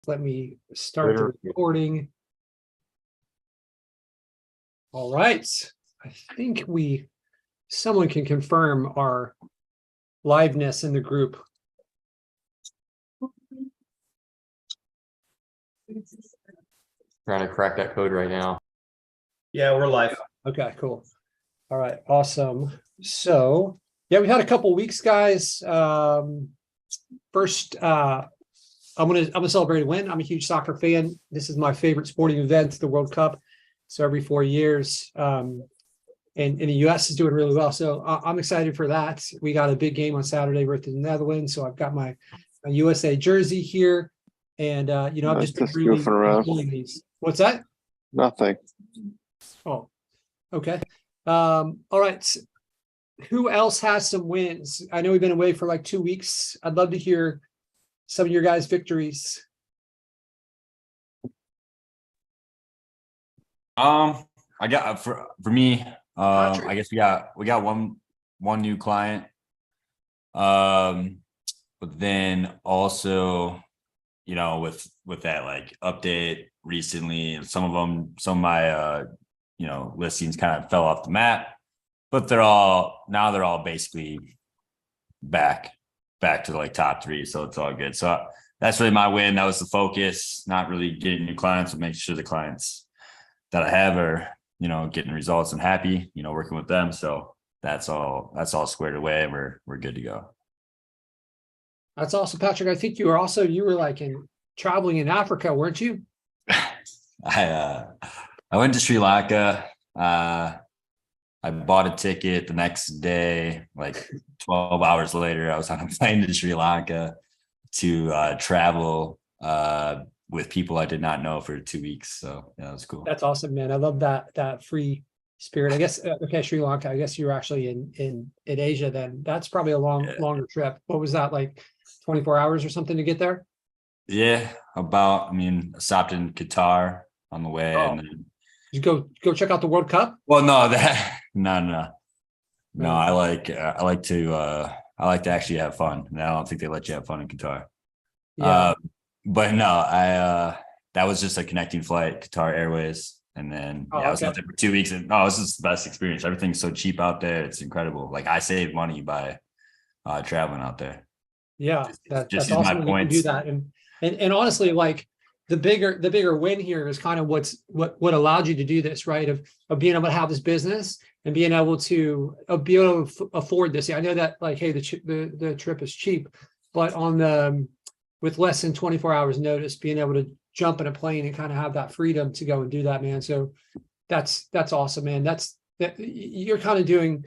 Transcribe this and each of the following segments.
Let me start the recording. All right. I think someone can confirm our liveness in the group. Trying to crack that code right now. Yeah, we're live. Okay, cool. All right, awesome. So yeah, we've had a couple weeks, guys. First, I'm gonna celebrate a win. I'm a huge soccer fan. This is my favorite sporting event, the World Cup. So every 4 years, and the US is doing really well. So I'm excited for that. We got a big game on Saturday versus the Netherlands. So I've got my USA jersey here, and I've just been really enjoying these. What's that? Nothing. Oh, okay. All right. Who else has some wins? I know we've been away for like 2 weeks. I'd love to hear some of your guys' victories. I got for me, I guess we got one new client. But then also, with that like update recently, some of my listings kind of fell off the map, but they're all basically back to like top 3. So it's all good. So that's really my win. That was the focus, not really getting new clients, but making sure the clients that I have are, getting results and happy, working with them. So that's all squared away, and we're good to go. That's awesome, Patrick. I think you were like traveling in Africa, weren't you? I went to Sri Lanka. I bought a ticket the next day, like 12 hours later, I was on a plane to Sri Lanka to travel with people I did not know for 2 weeks. So yeah, that was cool. That's awesome, man. I love that free spirit. I guess okay, Sri Lanka. I guess you were actually in Asia then. That's probably a longer trip. What was that, like 24 hours or something to get there? Yeah, I stopped in Qatar on the way. Oh. And then you go check out the World Cup? Well, no, no. I like to actually have fun. And I don't think they let you have fun in Qatar. Yeah. But no, that was just a connecting flight, Qatar Airways. And then I was out there for 2 weeks, and it was just the best experience. Everything's so cheap out there. It's incredible. Like, I save money by traveling out there. Yeah, just that's use awesome. my points. You can do that. And honestly, like the bigger win here is kind of what allowed you to do this, right? Of being able to have this business and being able to afford this. Yeah, I know that, like, hey, the trip is cheap, but with less than 24 hours notice, being able to jump in a plane and kind of have that freedom to go and do that, man. So that's awesome, man. You're kind of doing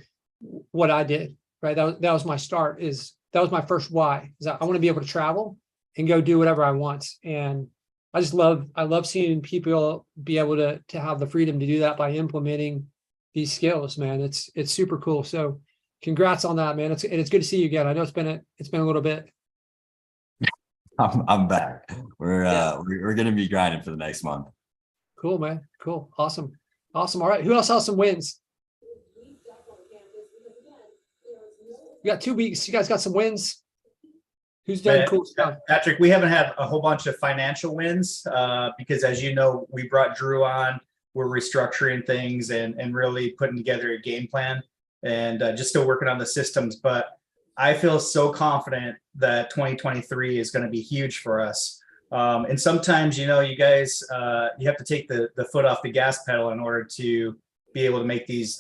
what I did, right? That was my start. That was my first why. Is that I want to be able to travel and go do whatever I want. And I love seeing people be able to have the freedom to do that by implementing these skills, man. It's super cool. So congrats on that, man. It's good to see you again. I know it's been a little bit. I'm back. We're gonna be grinding for the next month. Cool, man. Cool. Awesome. All right. Who else has some wins? You got 2 weeks. You guys got some wins. Who's done cool stuff? Patrick, we haven't had a whole bunch of financial wins because, as you know, we brought Drew on. We're restructuring things and really putting together a game plan, and just still working on the systems. But I feel so confident that 2023 is going to be huge for us. And sometimes, you guys, you have to take the foot off the gas pedal in order to be able to make these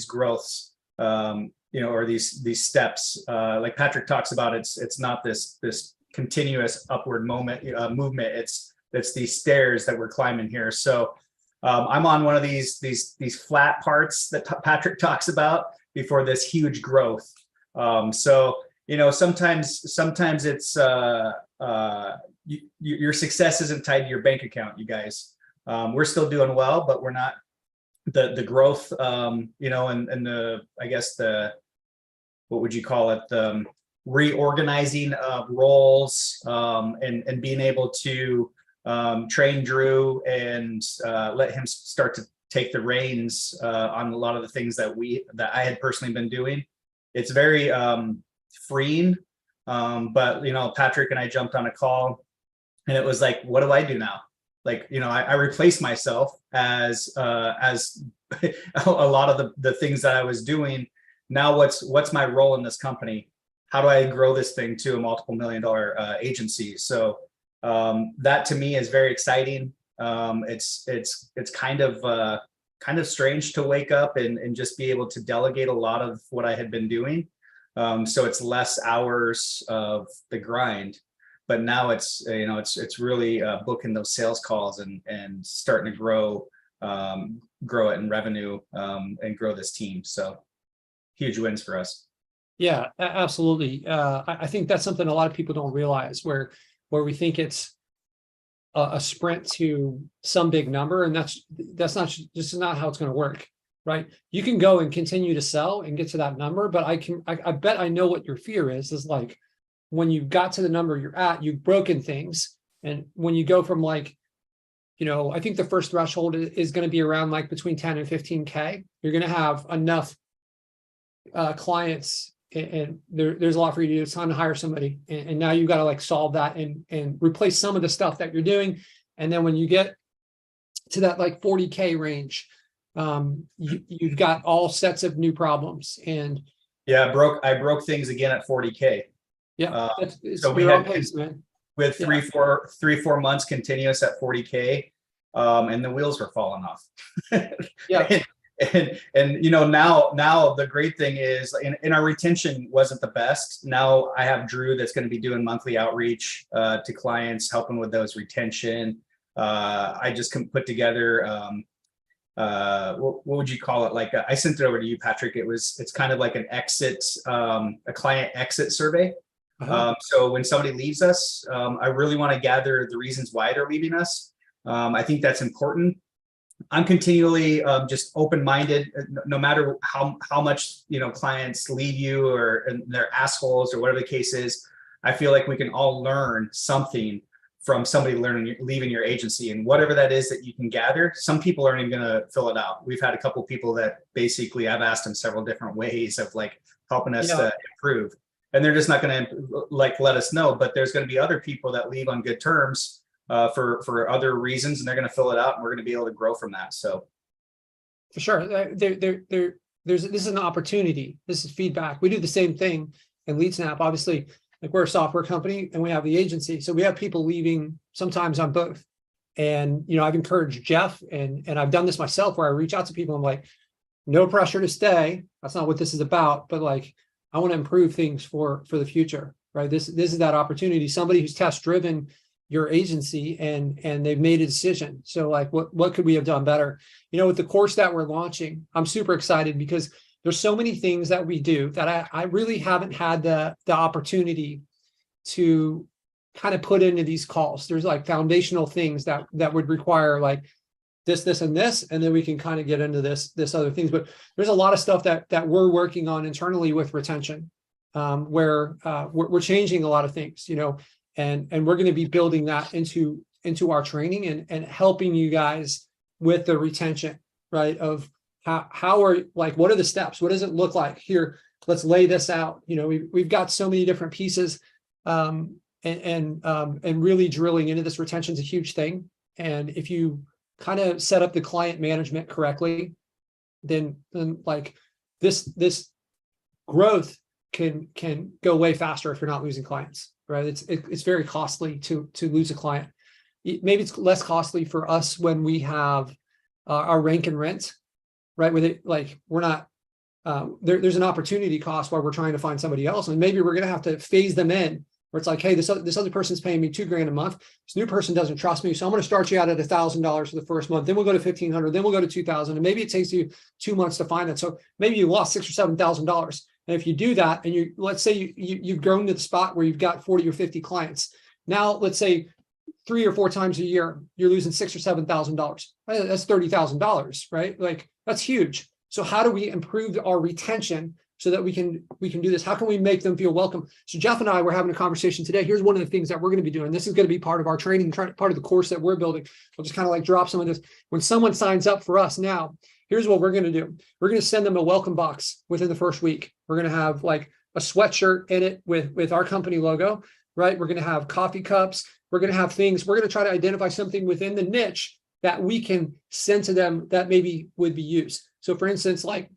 growths, or these steps. Like Patrick talks about, it's not this continuous upward movement. It's these stairs that we're climbing here. So I'm on one of these flat parts that Patrick talks about before this huge growth. So sometimes it's your success isn't tied to your bank account, you guys. We're still doing well, but we're not the growth, and the, I guess, what would you call it? The reorganizing of roles, and being able to train Drew and let him start to take the reins on a lot of the things that I had personally been doing. It's very freeing. But Patrick and I jumped on a call And it was like, what do I do now? Like, I replaced myself as a lot of the things that I was doing. Now what's my role in this company? How do I grow this thing to a multiple $1 million agency? So that to me is very exciting. It's kind of strange to wake up and just be able to delegate a lot of what I had been doing. So it's less hours of the grind, but now it's really booking those sales calls and starting to grow it in revenue and grow this team. So huge wins for us. Yeah, absolutely. I think that's something a lot of people don't realize, where we think it's a sprint to some big number, and that's not how it's going to work, right? You can go and continue to sell and get to that number, but I bet I know what your fear is like, when you got to the number you're at, you've broken things, and when you go from like, I think the first threshold is going to be around like between 10 and 15K. You're going to have enough clients, and there's a lot for you to do. It's time to hire somebody, and now you've got to like solve that and replace some of the stuff that you're doing. And then when you get to that like 40K range, you've got all sets of new problems. And yeah, I broke things again at 40K. Yeah, so we had pace, man. With 3-4 months continuous at 40K, and the wheels were falling off. Yeah. And now the great thing is, and our retention wasn't the best. Now I have Drew that's going to be doing monthly outreach to clients, helping with those retention. I just can put together what would you call it? Like I sent it over to you, Patrick. It's kind of like an exit, a client exit survey. So when somebody leaves us, I really want to gather the reasons why they're leaving us. I think that's important. I'm continually just open-minded, no matter how much clients leave you and they're assholes or whatever the case is. I feel like we can all learn something from somebody leaving your agency, and whatever that is that you can gather. Some people aren't even going to fill it out. We've had a couple of people that basically I've asked them several different ways of like helping us to improve, and they're just not going to like let us know. But there's going to be other people that leave on good terms for other reasons, and they're going to fill it out, and we're going to be able to grow from that. So for sure, this is an opportunity. This is feedback. We do the same thing in LeadSnap. Obviously, like we're a software company and we have the agency, so we have people leaving sometimes on both. And I've encouraged Jeff, and I've done this myself, where I reach out to people. I'm like, no pressure to stay. That's not what this is about. But like, I want to improve things for the future, right? This is that opportunity. Somebody who's test driven your agency and they've made a decision. So like, what could we have done better? With the course that we're launching, I'm super excited because there's so many things that we do that I really haven't had the opportunity to kind of put into these calls. There's like foundational things that would require like this, and this, and then we can kind of get into this other things. But there's a lot of stuff that we're working on internally with retention, where we're changing a lot of things, and we're going to be building that into our training and helping you guys with the retention, right? Of how are, like, what are the steps? What does it look like here? Let's lay this out. We've got so many different pieces, and really drilling into this. Retention is a huge thing. And if you kind of set up the client management correctly, then like this growth can go way faster if you're not losing clients, right? It's very costly to lose a client. Maybe it's less costly for us when we have our rank and rent, right? With it, like we're not there's an opportunity cost while we're trying to find somebody else, and maybe we're going to have to phase them in. Where it's like, hey, this other person's paying me $2,000 a month. This new person doesn't trust me, so I'm going to start you out at $1,000 for the first month. Then we'll go to $1,500. Then we'll go to $2,000, and maybe it takes you 2 months to find that. So maybe you lost $6,000 or $7,000. And if you do that, and let's say you've grown to the spot where you've got 40 or 50 clients. Now, let's say 3 or 4 times a year, you're losing $6,000 or $7,000. That's $30,000, right? Like that's huge. So how do we improve our retention so that we can do this? How can we make them feel welcome? So Jeff and I were having a conversation today. Here's one of the things that we're going to be doing. This is going to be part of our training, part of the course that we're building. We'll just kind of like drop some of this. When someone signs up for us now, here's what we're going to do. We're going to send them a welcome box within the first week. We're going to have like a sweatshirt in it with our company logo, right? We're going to have coffee cups. we're going to have things, we're going to try to identify something within the niche that we can send to them that maybe would be used. So for instance, like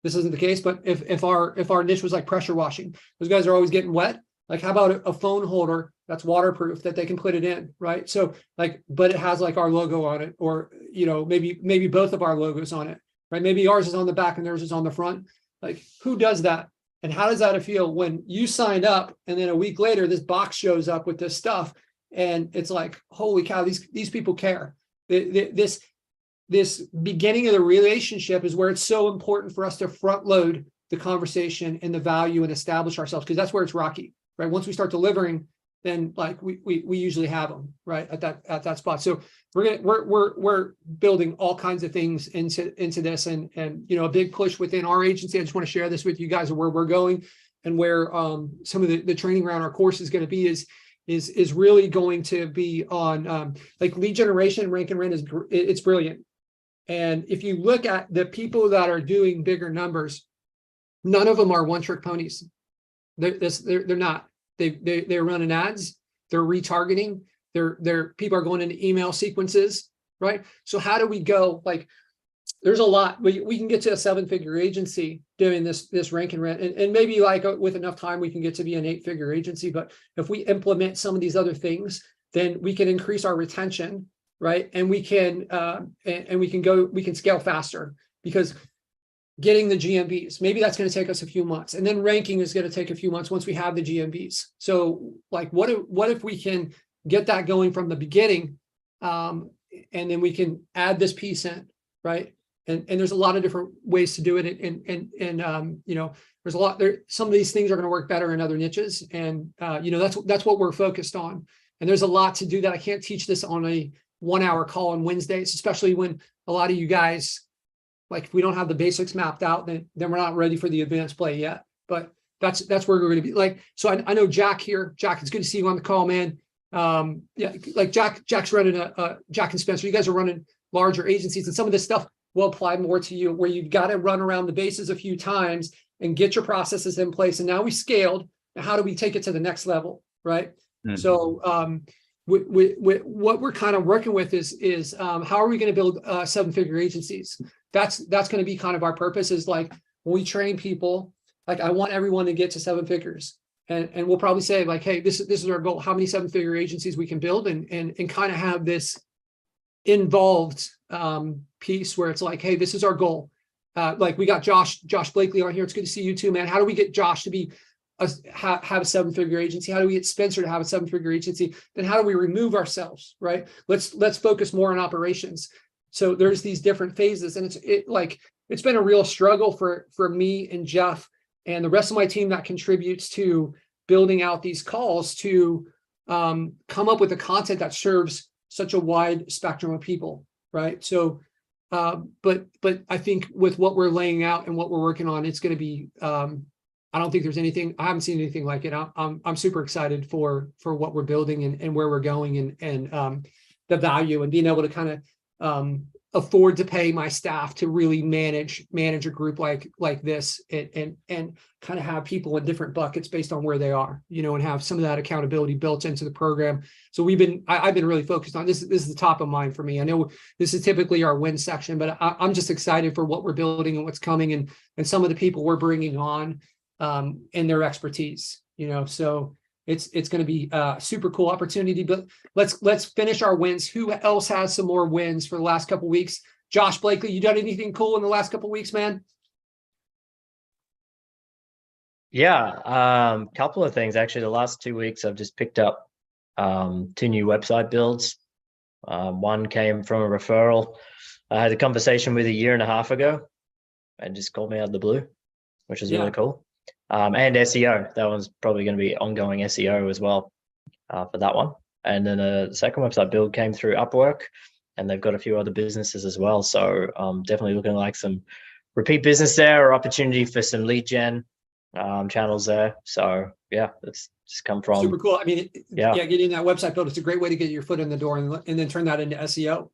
this isn't the case, but if our niche was like pressure washing, those guys are always getting wet. Like how about a phone holder that's waterproof that they can put it in, right? So like, but it has like our logo on it, or, you know, maybe both of our logos on it, right? Maybe ours is on the back and theirs is on the front. Like who does that? And how does that feel when you signed up and then a week later, this box shows up with this stuff and it's like, holy cow, these people care. This beginning of the relationship is where it's so important for us to front load the conversation and the value and establish ourselves, because that's where it's rocky, right? Once we start delivering, then like we usually have them right at that spot. So we're building all kinds of things into this, and you know, a big push within our agency. I just want to share this with you guys of where we're going and where some of the training around our course is going to be is really going to be on like lead generation. Rank and rent it's brilliant. And if you look at the people that are doing bigger numbers, none of them are one-trick ponies. They're not. They're running ads. They're retargeting. They're people are going into email sequences, right? So how do we go? Like, there's a lot. We can get to a 7-figure agency doing this rank and rent, and maybe like with enough time we can get to be an 8-figure agency. But if we implement some of these other things, then we can increase our retention, right? And we can we can scale faster, because getting the GMBs, maybe that's going to take us a few months, and then ranking is going to take a few months once we have the GMBs. So like, what if we can get that going from the beginning, and then we can add this piece in, right? And there's a lot of different ways to do it, and you know, there's a lot there. Some of these things are going to work better in other niches, and you know, that's what we're focused on. And there's a lot to do that. I can't teach this on a 1-hour call on Wednesdays, especially when a lot of you guys, like, if we don't have the basics mapped out, then we're not ready for the advanced play yet. But that's where we're going to be. Like, so I know Jack here. Jack, it's good to see you on the call, man. Yeah, like Jack's running Jack and Spencer. You guys are running larger agencies, and some of this stuff will apply more to you, where you've got to run around the bases a few times and get your processes in place. And now we scaled. Now how do we take it to the next level, right? Mm-hmm. So what we're kind of working with is how are we going to build 7-figure agencies? That's going to be kind of our purpose, is like, when we train people, like, I want everyone to get to 7 figures, and we'll probably say like, hey, this is our goal, how many 7-figure agencies we can build, and kind of have this involved piece where it's like, hey, this is our goal. Like, we got Josh Blakely on here. It's good to see you too, man. How do we get Josh to be have a 7-figure agency? How do we get Spencer to have a 7-figure agency? Then how do we remove ourselves, right? Let's focus more on operations. So there's these different phases, and it's been a real struggle for me and Jeff and the rest of my team that contributes to building out these calls to come up with the content that serves such a wide spectrum of people, right? So, but I think with what we're laying out and what we're working on, it's going to be. I don't think there's anything. I haven't seen anything like it. I'm super excited for what we're building and where we're going, and the value, and being able to kind of afford to pay my staff to really manage a group like this, and kind of have people in different buckets based on where they are, you know, and have some of that accountability built into the program. So I've been really focused on this. This is the top of mind for me. I know this is typically our win section, but I'm just excited for what we're building and what's coming, and some of the people we're bringing on, and their expertise, you know. So it's going to be a super cool opportunity. But let's finish our wins. Who else has some more wins for the last couple of weeks? Josh Blakely, you done anything cool in the last couple of weeks, man? Yeah, couple of things actually. The last 2 weeks, I've just picked up 2 new website builds. One came from a referral. I had a conversation with a 1.5 years ago, and just called me out of the blue, which is really cool. And SEO, that one's probably going to be ongoing SEO as well for that one. And then the second website build came through Upwork, and they've got a few other businesses as well. So definitely looking like some repeat business there, or opportunity for some lead gen channels there. So yeah, it's just come from super cool. I mean, getting that website built, it's a great way to get your foot in the door, and then turn that into SEO.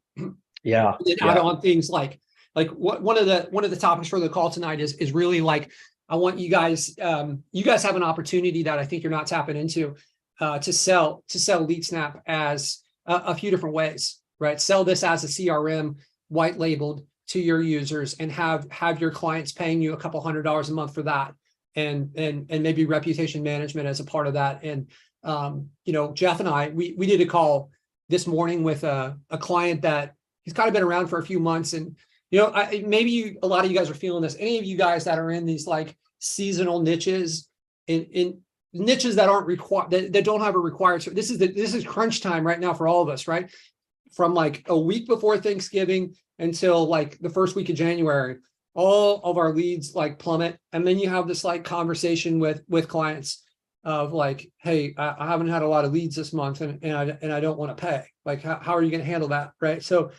Yeah. And add on things like one of the topics for the call tonight is really like, I want you guys have an opportunity that I think you're not tapping into. to sell LeadSnap as a few different ways, right? Sell this as a CRM white labeled to your users and have your clients paying you a couple $100s a month for that, and maybe reputation management as a part of that. And Jeff and I, we did a call this morning with a client that he's kind of been around for a few months, and maybe a lot of you guys are feeling this. Any of you guys that are in these like seasonal niches, in niches that aren't required, that don't have a required. So this is crunch time right now for all of us, right? From like a week before Thanksgiving until like the first week of January, all of our leads like plummet. And then you have this like conversation with clients of like, hey, I haven't had a lot of leads this month, and I don't want to pay. Like, how are you going to handle that, right? So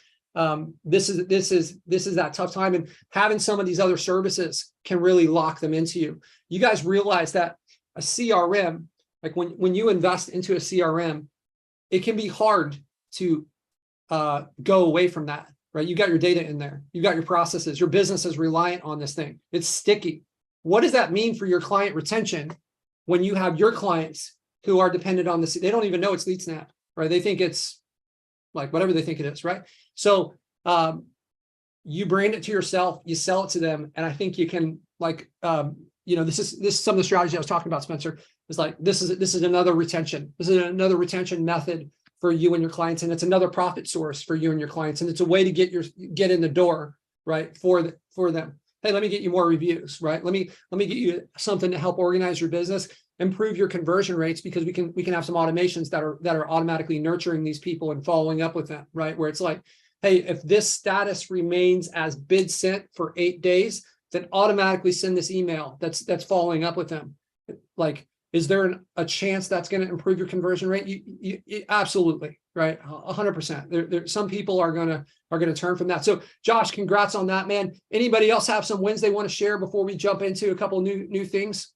this is that tough time, and having some of these other services can really lock them into you. You guys realize that a CRM, like when you invest into a CRM, it can be hard to go away from that, right? You got your data in there, you got your processes, your business is reliant on this thing. It's sticky. What does that mean for your client retention when you have your clients who are dependent on this? They don't even know it's LeadSnap, right? They think it's like whatever they think it is, right? So you brand it to yourself, you sell it to them, and I think you can like this is some of the strategy I was talking about, Spencer. Is like this is another retention. This is another retention method for you and your clients, and it's another profit source for you and your clients, and it's a way to get in the door, right, for them. Hey, let me get you more reviews, right? Let me get you something to help organize your business, improve your conversion rates, because we can have some automations that are automatically nurturing these people and following up with them, right? Where it's like, hey, if this status remains as bid sent for 8 days, then automatically send this email that's following up with them. Like, is there a chance that's going to improve your conversion rate? You absolutely, right? 100%. There some people are gonna turn from that. So Josh, congrats on that, man. Anybody else have some wins they want to share before we jump into a couple new things?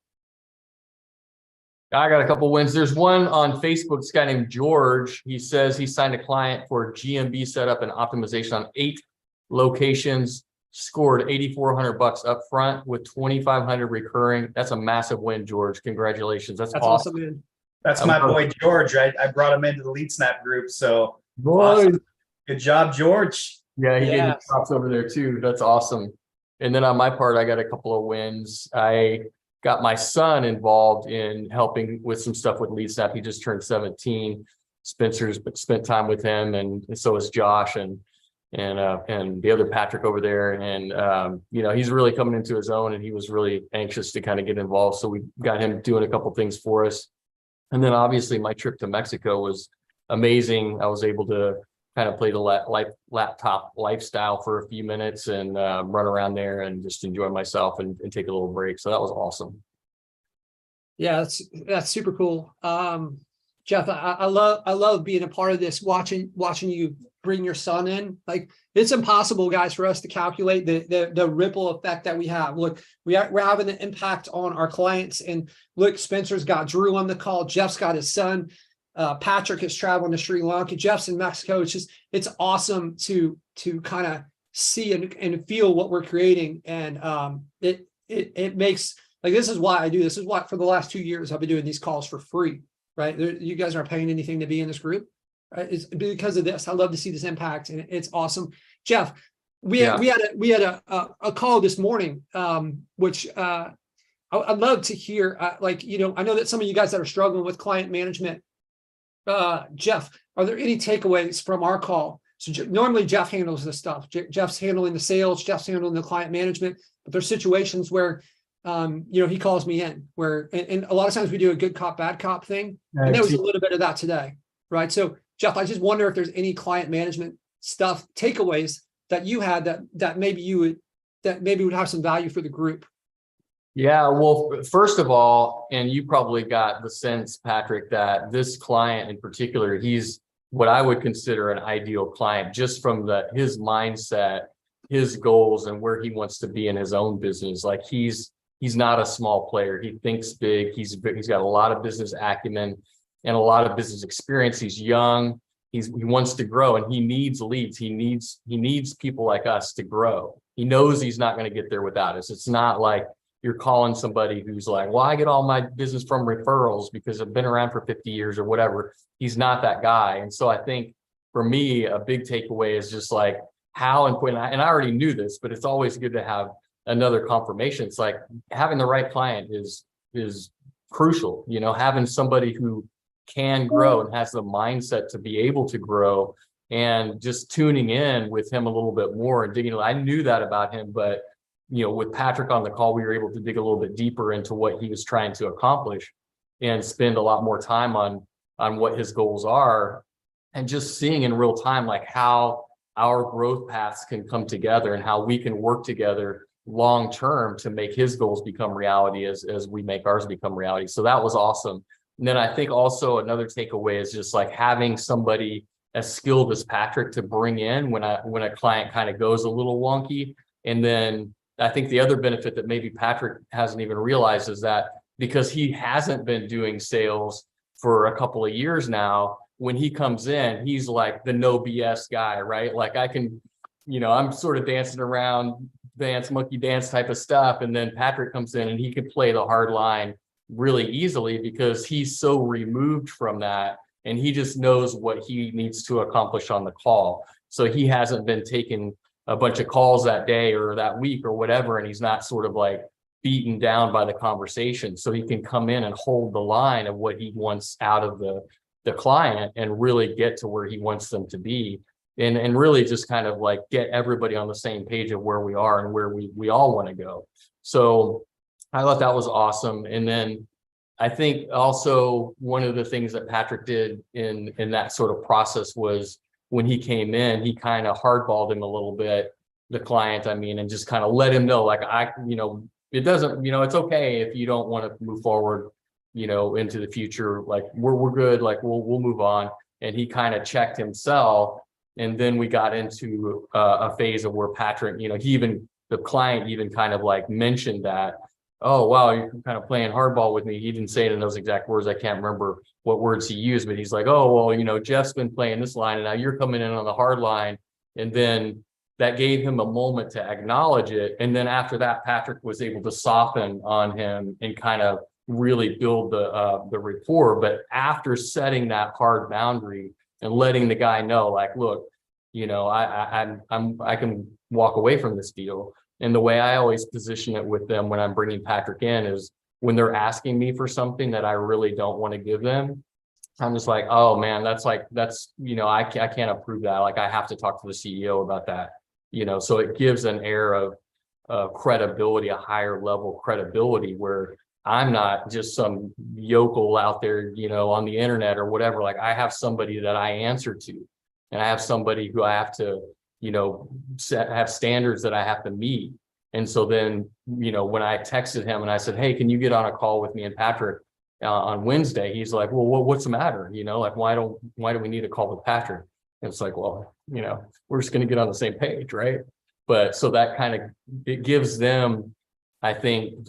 I got a couple wins. There's one on Facebook, this guy named George. He says he signed a client for GMB setup and optimization on 8 locations, scored $8,400 up front with $2,500 recurring. That's a massive win, George. Congratulations. That's awesome, man. That's my boy George. I brought him into the LeadSnap group. So awesome. Good job, George. Yeah, he gave me props over there too. That's awesome. And then on my part, I got a couple of wins. I got my son involved in helping with some stuff with LeadSnap. He just turned 17. Spencer's spent time with him, and so is Josh and the other Patrick over there. And he's really coming into his own, and he was really anxious to kind of get involved. So we got him doing a couple things for us. And then obviously my trip to Mexico was amazing. I was able to kind of play the laptop lifestyle for a few minutes and run around there and just enjoy myself and take a little break. So that was awesome. Yeah, that's super cool. Jeff, I love being a part of this, watching you bring your son in. Like, it's impossible, guys, for us to calculate the ripple effect that we have. Look, we're having an impact on our clients, and look, Spencer's got Drew on the call, Jeff's got his son, Patrick is traveling to Sri Lanka, Jeff's in Mexico. It's awesome to kind of see and feel what we're creating, and it makes, like, this is why I do this. Is why for the last 2 years I've been doing these calls for free. Right, you guys aren't paying anything to be in this group. Right? It's because of this. I love to see this impact, and it's awesome. Jeff, we had a call this morning, which I'd love to hear. I know that some of you guys that are struggling with client management, Jeff, are there any takeaways from our call? So normally Jeff handles this stuff. Jeff's handling the sales, Jeff's handling the client management, but there's situations where he calls me in where, and a lot of times we do a good cop, bad cop thing. And there was a little bit of that today, right? So Jeff, I just wonder if there's any client management stuff, takeaways that you had that maybe would have some value for the group. Yeah, well, first of all, and you probably got the sense, Patrick, that this client in particular, he's what I would consider an ideal client, just from his mindset, his goals, and where he wants to be in his own business. Like, he's not a small player. He thinks big. He's got a lot of business acumen and a lot of business experience. He's young. He wants to grow, and he needs leads. He needs people like us to grow. He knows he's not going to get there without us. It's not like you're calling somebody who's like, well, I get all my business from referrals because I've been around for 50 years or whatever. He's not that guy. And so I think for me, a big takeaway is just like how important, and I already knew this, but it's always good to have another confirmation. It's like having the right client is crucial, you know, having somebody who can grow and has the mindset to be able to grow, and just tuning in with him a little bit more and digging. I knew that about him, but you know, with Patrick on the call, we were able to dig a little bit deeper into what he was trying to accomplish and spend a lot more time on what his goals are, and just seeing in real time like how our growth paths can come together and how we can work together long term to make his goals become reality as we make ours become reality. So that was awesome. And then I think also another takeaway is just like having somebody as skilled as Patrick to bring in when a client kind of goes a little wonky. And then I think the other benefit that maybe Patrick hasn't even realized is that because he hasn't been doing sales for a couple of years now, when he comes in, he's like the no BS guy, right? Like I can, you know, I'm sort of dancing around, monkey dance type of stuff. And then Patrick comes in and he can play the hard line really easily because he's so removed from that. And he just knows what he needs to accomplish on the call. So he hasn't been taking a bunch of calls that day or that week or whatever. And he's not sort of like beaten down by the conversation. So he can come in and hold the line of what he wants out of the client and really get to where he wants them to be. And really just kind of like get everybody on the same page of where we are and where we all want to go. So I thought that was awesome. And then I think also one of the things that Patrick did in that sort of process was when he came in, he kind of hardballed him a little bit, the client, I mean, and just kind of let him know, like, it doesn't, it's okay if you don't want to move forward, into the future, like we're good, like we'll move on. And he kind of checked himself. And then we got into a phase of where Patrick, the client even kind of like mentioned that, oh, wow, you're kind of playing hardball with me. He didn't say it in those exact words. I can't remember what words he used, but he's like, oh, well, Jeff's been playing this line and now you're coming in on the hard line. And then that gave him a moment to acknowledge it. And then after that, Patrick was able to soften on him and kind of really build the rapport. But after setting that hard boundary and letting the guy know, like, look, I can walk away from this deal. And the way I always position it with them when I'm bringing Patrick in is when they're asking me for something that I really don't want to give them, I'm just like, oh man, that's I can't approve that. Like I have to talk to the CEO about that, so it gives an air of credibility, a higher level credibility where I'm not just some yokel out there, on the internet or whatever. Like I have somebody that I answer to, and I have somebody who I have to, have standards that I have to meet. And so then, when I texted him and I said, hey, can you get on a call with me and Patrick on Wednesday? He's like, well, what's the matter? Like, why do we need a call with Patrick? And it's like, well, we're just going to get on the same page. Right. But so that kind of, it gives them, I think,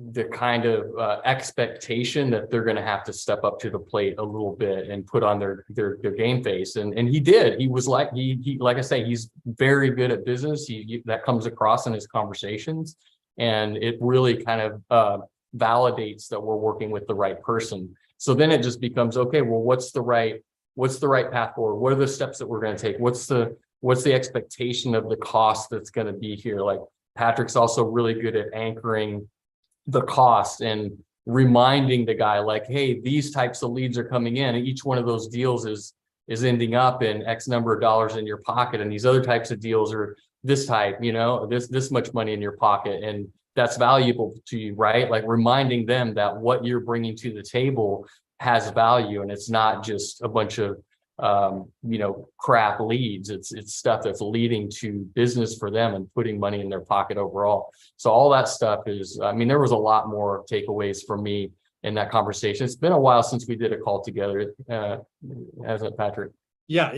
the kind of expectation that they're going to have to step up to the plate a little bit and put on their game face. And he did. He was like, he like I say, he's very good at business. That comes across in his conversations. And it really kind of validates that we're working with the right person. So then it just becomes, okay, well, what's the right path forward? What are the steps that we're going to take? What's the expectation of the cost that's going to be here? Like Patrick's also really good at anchoring the cost and reminding the guy, like, hey, these types of leads are coming in, and each one of those deals is ending up in X number of dollars in your pocket, and these other types of deals are this type, this much money in your pocket, and that's valuable to you, right? Like reminding them that what you're bringing to the table has value, and it's not just a bunch of crap leads. It's stuff that's leading to business for them and putting money in their pocket overall. So all that stuff is, there was a lot more takeaways for me in that conversation. It's been a while since we did a call together, hasn't it, Patrick? Yeah.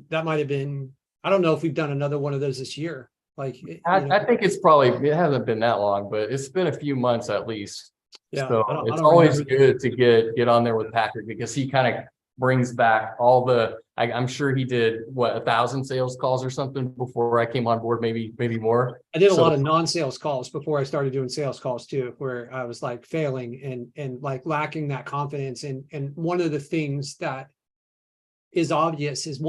That might have been, I don't know if we've done another one of those this year. Like, I think it hasn't been that long, but it's been a few months at least. Yeah. So it's always good to get on there with Patrick because he kind of brings back all the, I'm sure he did what, 1,000 sales calls or something before I came on board, maybe more. I did a So- lot of non-sales calls before I started doing sales calls too, where I was like failing and like lacking that confidence. And one of the things that is obvious is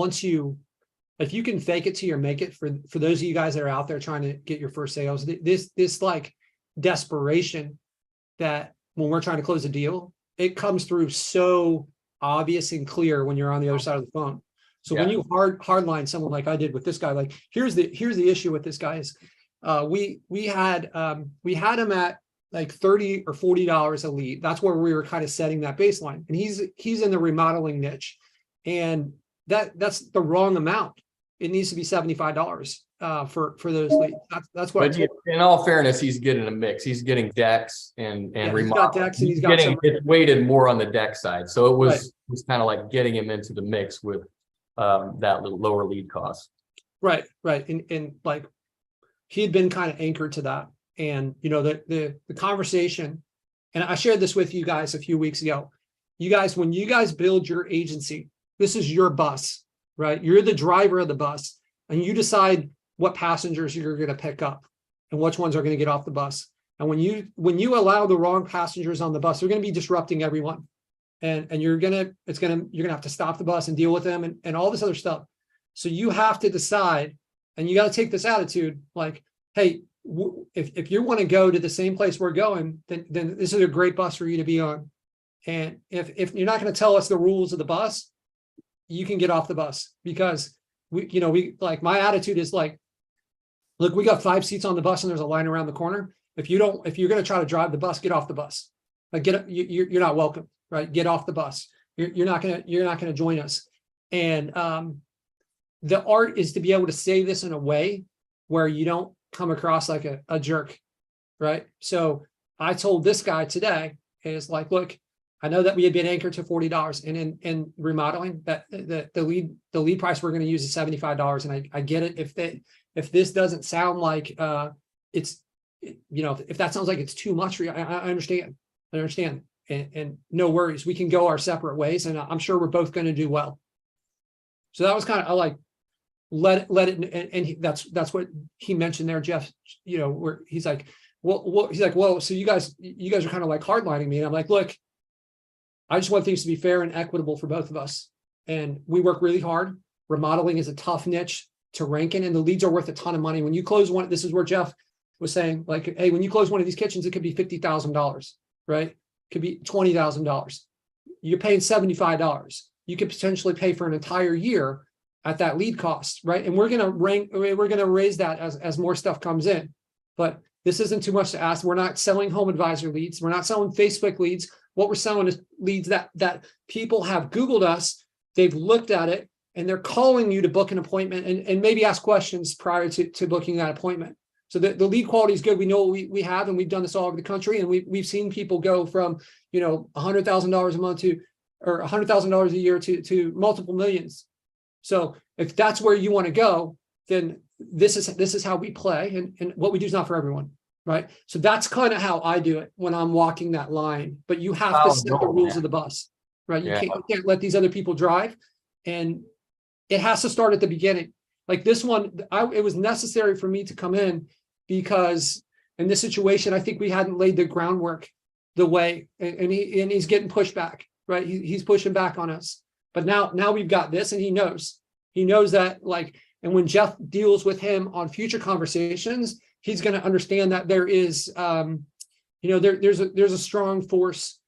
if you can fake it till you make it, for those of you guys that are out there trying to get your first sales, this like desperation that when we're trying to close a deal, it comes through so obvious and clear when you're on the other side of the phone. So when you hardline someone like I did with this guy, like here's the issue with this guy is we had him at like $30 or $40 a lead. That's where we were kind of setting that baseline. And he's in the remodeling niche. And that's the wrong amount. It needs to be $75 for those leads. That's what. But in all fairness, he's getting a mix. He's getting decks and he's got decks and he's got it's weighted more on the deck side. So it was kind of like getting him into the mix with that little lower lead cost. Right. And like he had been kind of anchored to that. And the conversation, and I shared this with you guys a few weeks ago. You guys, when you guys build your agency, this is your bus, right? You're the driver of the bus, and you decide what passengers you're going to pick up and which ones are going to get off the bus. And when you allow the wrong passengers on the bus, they're going to be disrupting everyone. And you're going to have to stop the bus and deal with them and all this other stuff. So you have to decide, and you got to take this attitude like, hey, if you want to go to the same place we're going, then this is a great bus for you to be on. And if you're not going to tell us the rules of the bus, you can get off the bus, because we like, my attitude is like, look, we got 5 seats on the bus and there's a line around the corner. If you're going to try to drive the bus, get off the bus. Like you're not welcome, right? Get off the bus. You're not going to join us. And the art is to be able to say this in a way where you don't come across like a jerk, right? So I told this guy today, is like, look, I know that we had been anchored to $40, and in remodeling, that the lead price we're going to use is $75. And I get it. If this doesn't sound like if that sounds like it's too much for you, I understand. And no worries. We can go our separate ways, and I'm sure we're both going to do well. So that was kind of, I like let it, and that's what he mentioned there, Jeff. Where he's like, well, so you guys are kind of like hardlining me, and I'm like, look, I just want things to be fair and equitable for both of us. And we work really hard. Remodeling is a tough niche to rank in, and the leads are worth a ton of money. When you close one, this is where Jeff was saying, like, hey, when you close one of these kitchens, it could be $50,000, right? It could be $20,000. You're paying $75. You could potentially pay for an entire year at that lead cost, right? And we're going to raise that as more stuff comes in. But this isn't too much to ask. We're not selling home advisor leads. We're not selling Facebook leads. What we're selling is leads that people have Googled us, they've looked at it, and they're calling you to book an appointment and maybe ask questions prior to booking that appointment. So the lead quality is good. We know what we have, and we've done this all over the country, and we've seen people go from $100,000 a month or $100,000 a year to multiple millions. So if that's where you want to go, then this is how we play, and what we do is not for everyone. Right. So that's kind of how I do it when I'm walking that line. But you have to set the rules of the bus, right? You can't let these other people drive. And it has to start at the beginning. Like this one, it was necessary for me to come in because in this situation, I think we hadn't laid the groundwork the way, and he's getting pushed back, right? He's pushing back on us. But now we've got this, and he knows that, like, and when Jeff deals with him on future conversations, he's going to understand that there is, there's a strong force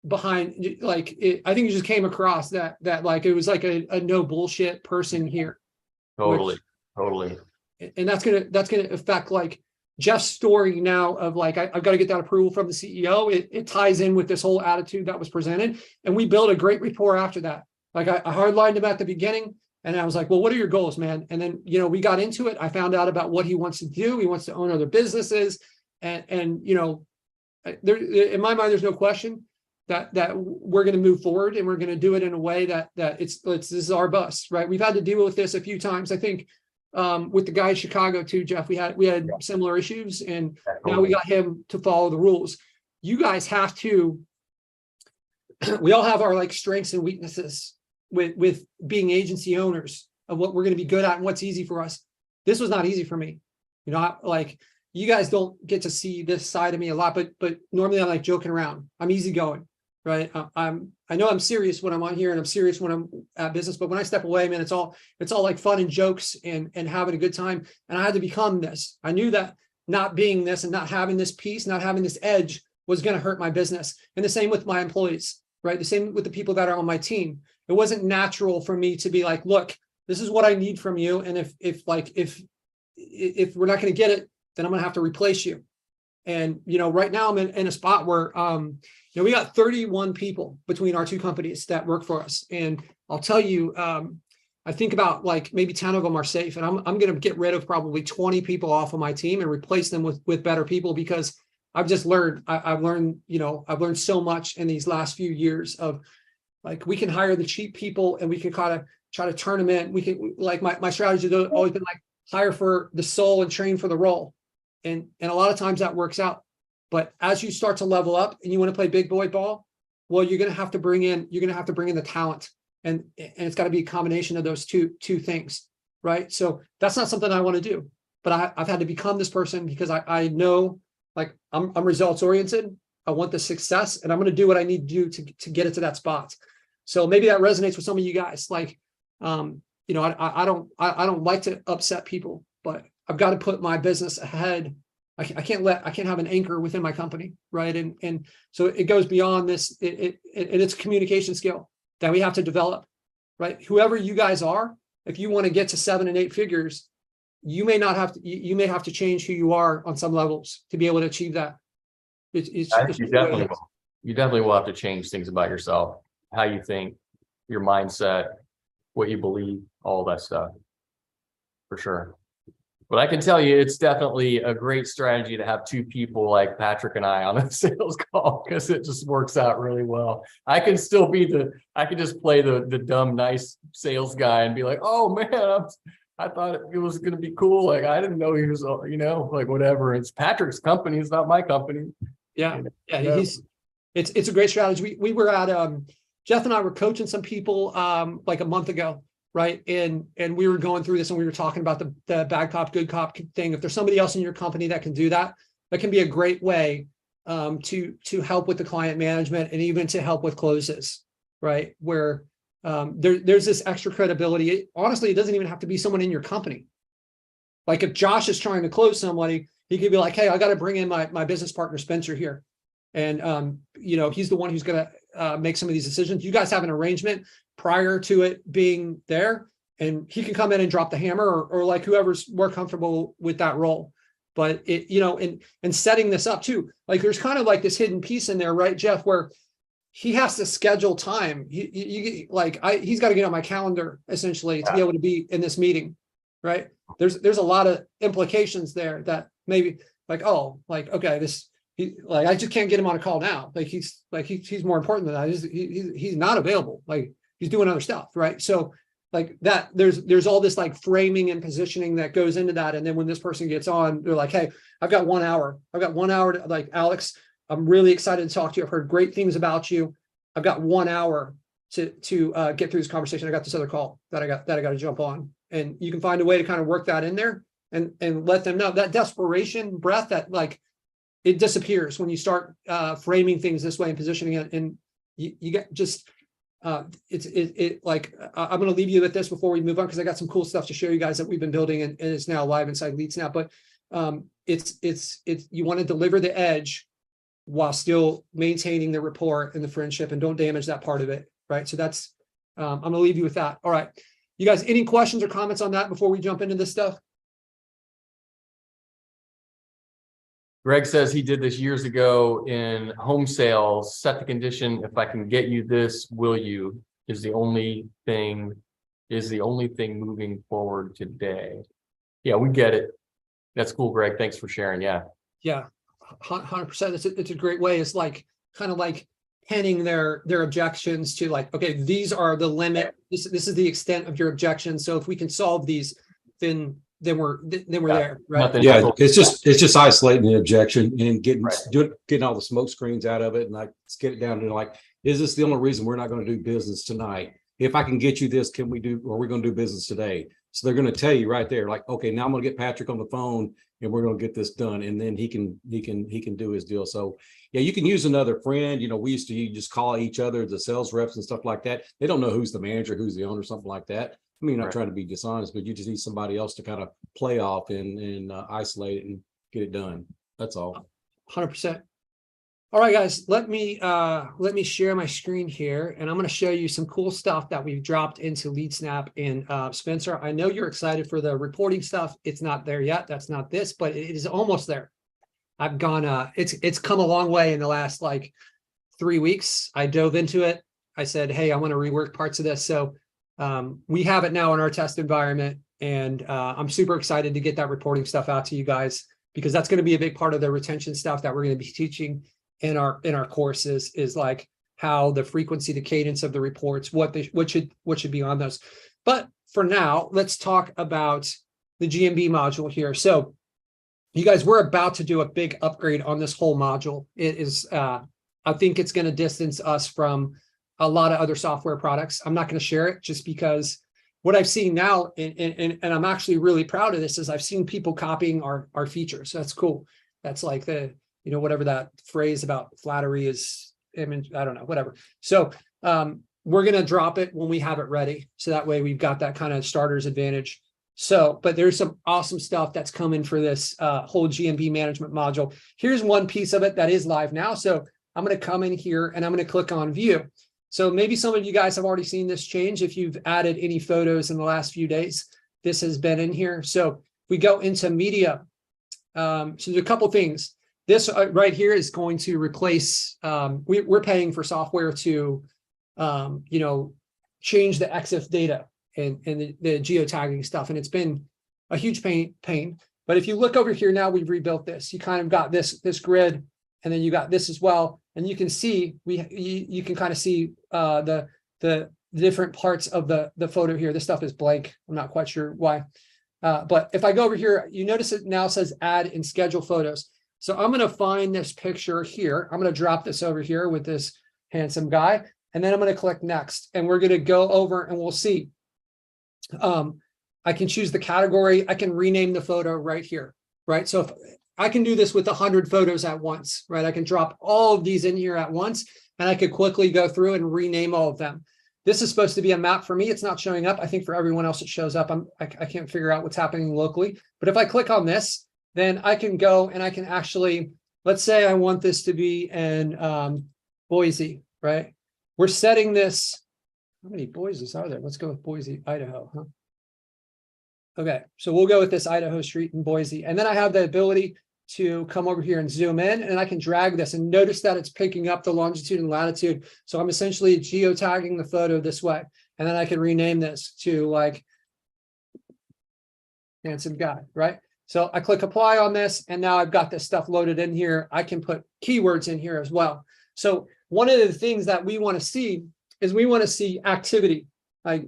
behind. Like, I think it just came across that like it was like a no bullshit person here. Totally. And that's gonna affect like Jeff's story now of like I've got to get that approval from the CEO. It ties in with this whole attitude that was presented, and we built a great rapport after that. Like I hardlined him at the beginning. And I was like, well, what are your goals, man? And then, we got into it. I found out about what he wants to do. He wants to own other businesses. And there, in my mind, there's no question that we're going to move forward, and we're going to do it in a way that this is our bus, right? We've had to deal with this a few times. I think with the guy in Chicago too, Jeff, we had similar issues, and now we got him to follow the rules. You guys have to, we all have our like strengths and weaknesses with being agency owners of what we're going to be good at and what's easy for us. This was not easy for me. You know, like you guys don't get to see this side of me a lot, but normally I'm like joking around. I'm easygoing, right? I know I'm serious when I'm on here and I'm serious when I'm at business, but when I step away, man, it's all like fun and jokes and having a good time. And I had to become this. I knew that not being this and not having this piece, not having this edge was going to hurt my business. And the same with my employees, right? The same with the people that are on my team. It wasn't natural for me to be like, look, this is what I need from you. And if we're not going to get it, then I'm going to have to replace you. And, you know, right now I'm in a spot where, you know, we got 31 people between our two companies that work for us. And I'll tell you, I think about like maybe 10 of them are safe, and I'm going to get rid of probably 20 people off of my team and replace them with better people, because I've just learned, I've learned so much in these last few years of like, we can hire the cheap people and we can kind of try to turn them in. We can, like my strategy has always been like hire for the soul and train for the role. And a lot of times that works out. But as you start to level up and you want to play big boy ball, well, you're going to have to bring in the talent, and it's got to be a combination of those two things, right? So that's not something I want to do, but I've had to become this person because I know, like, I'm results oriented. I want the success, and I'm going to do what I need to do to get it to that spot. So maybe that resonates with some of you guys. Like, you know, I don't like to upset people, but I've got to put my business ahead. I can't have an anchor within my company, right? And so it goes beyond this. It's a communication skill that we have to develop, right? Whoever you guys are, if you want to get to 7 and 8 figures, you may have to change who you are on some levels to be able to achieve that. You definitely will have to change things about yourself, how you think, your mindset, what you believe, all that stuff, for sure. But I can tell you, it's definitely a great strategy to have 2 people like Patrick and I on a sales call, because it just works out really well. I can just play the dumb, nice sales guy and be like, oh man, I thought it was going to be cool. Like, I didn't know he was, you know, like whatever. It's Patrick's company. It's not my company. Yeah. Yeah. It's a great strategy. We were at, Jeff and I were coaching some people like a month ago. Right. And we were going through this and we were talking about the bad cop, good cop thing. If there's somebody else in your company that can do that, that can be a great way to help with the client management and even to help with closes. Right. Where there's this extra credibility. Honestly, it doesn't even have to be someone in your company. Like if Josh is trying to close somebody, he could be like, hey, I got to bring in my business partner, Spencer, here. And, you know, he's the one who's going to make some of these decisions. You guys have an arrangement prior to it being there, and he can come in and drop the hammer, or like whoever's more comfortable with that role. But it, you know, and setting this up too, like there's kind of like this hidden piece in there, right, Jeff, where he has to schedule time. He's got to get on my calendar essentially to be able to be in this meeting, right? There's a lot of implications there that maybe like, oh, like, okay, I just can't get him on a call now. Like he's more important than that. He's not available. Like he's doing other stuff, right? So like that, there's all this like framing and positioning that goes into that. And then when this person gets on, they're like, hey, I've got 1 hour. I've got 1 hour to, like, Alex, I'm really excited to talk to you. I've heard great things about you. I've got 1 hour to get through this conversation. I got this other call that I got to jump on. And you can find a way to kind of work that in there and let them know that desperation breath that like it disappears when you start framing things this way and positioning it. And you get just like I'm going to leave you with this before we move on, because I got some cool stuff to show you guys that we've been building, and it's now live inside LeadSnap. But it's you want to deliver the edge while still maintaining the rapport and the friendship, and don't damage that part of it, right? So that's I'm going to leave you with that. All right, you guys, any questions or comments on that before we jump into this stuff? Greg says he did this years ago in home sales. Set the condition: if I can get you this, will you? Is the only thing moving forward today. Yeah, we get it. That's cool, Greg. Thanks for sharing. Yeah. Yeah, 100%. It's a great way. It's like kind of like pinning their objections to like, okay, these are the limit. This is the extent of your objections. So if we can solve these, then we're there, right? Yeah, it's just isolating the objection and getting all the smoke screens out of it, and like let's get it down to like, Is this the only reason we're not going to do business tonight? If I can get you this, are we going to do business today? So they're going to tell you right there, like, okay, now I'm going to get Patrick on the phone and we're going to get this done. And then he can do his deal. So yeah, you can use another friend. You know, we used to just call each other, the sales reps and stuff like that. They don't know who's the manager, who's the owner, something like that. I mean, not trying to be dishonest, but you just need somebody else to kind of play off and isolate it and get it done. That's all. 100%. All right, guys, let me share my screen here, and I'm going to show you some cool stuff that we've dropped into LeadSnap. And Spencer, I know you're excited for the reporting stuff. It's not there yet. That's not this, but it is almost there. I've gone, it's come a long way in the last like 3 weeks. I dove into it. I said, hey, I want to rework parts of this. So we have it now in our test environment, and I'm super excited to get that reporting stuff out to you guys, because that's going to be a big part of the retention stuff that we're going to be teaching in our courses, is like how the frequency, the cadence of the reports, what should be on those. But for now, let's talk about the GMB module here. So you guys, we're about to do a big upgrade on this whole module. It is, I think it's going to distance us from a lot of other software products. I'm not going to share it just because what I've seen now, and I'm actually really proud of this, is I've seen people copying our features. So that's cool. That's like the, you know, whatever that phrase about flattery is, I don't know, whatever. So we're going to drop it when we have it ready. So that way we've got that kind of starter's advantage. So, but there's some awesome stuff that's coming for this whole GMB management module. Here's one piece of it that is live now. So I'm going to come in here and I'm going to click on view. So maybe some of you guys have already seen this change. If you've added any photos in the last few days, this has been in here. So we go into media. So there's a couple things. This right here is going to replace, we're paying for software to, you know, change the EXIF data and the geotagging stuff. And it's been a huge pain. But if you look over here now, we've rebuilt this. You kind of got this grid, and then you got this as well. And you can see, you can kind of see the different parts of the photo here. This stuff is blank. I'm not quite sure why. But if I go over here, you notice it now says add and schedule photos. So I'm going to find this picture here. I'm going to drop this over here with this handsome guy, and then I'm going to click next, and we're going to go over and we'll see. I can choose the category. I can rename the photo right here, right? So if I can do this with 100 photos at once, right? I can drop all of these in here at once, and I could quickly go through and rename all of them. This is supposed to be a map for me. It's not showing up. I think for everyone else it shows up. I can't figure out what's happening locally. But if I click on this, then I can go and I can actually, let's say I want this to be in Boise, right? We're setting this, how many Boises are there? Let's go with Boise, Idaho, huh? Okay, so we'll go with this Idaho street in Boise. And then I have the ability to come over here and zoom in, and I can drag this, and notice that it's picking up the longitude and latitude. So I'm essentially geotagging the photo this way. And then I can rename this to like handsome guy, right? So I click apply on this, and now I've got this stuff loaded in here. I can put keywords in here as well. So one of the things that we want to see is we want to see activity, like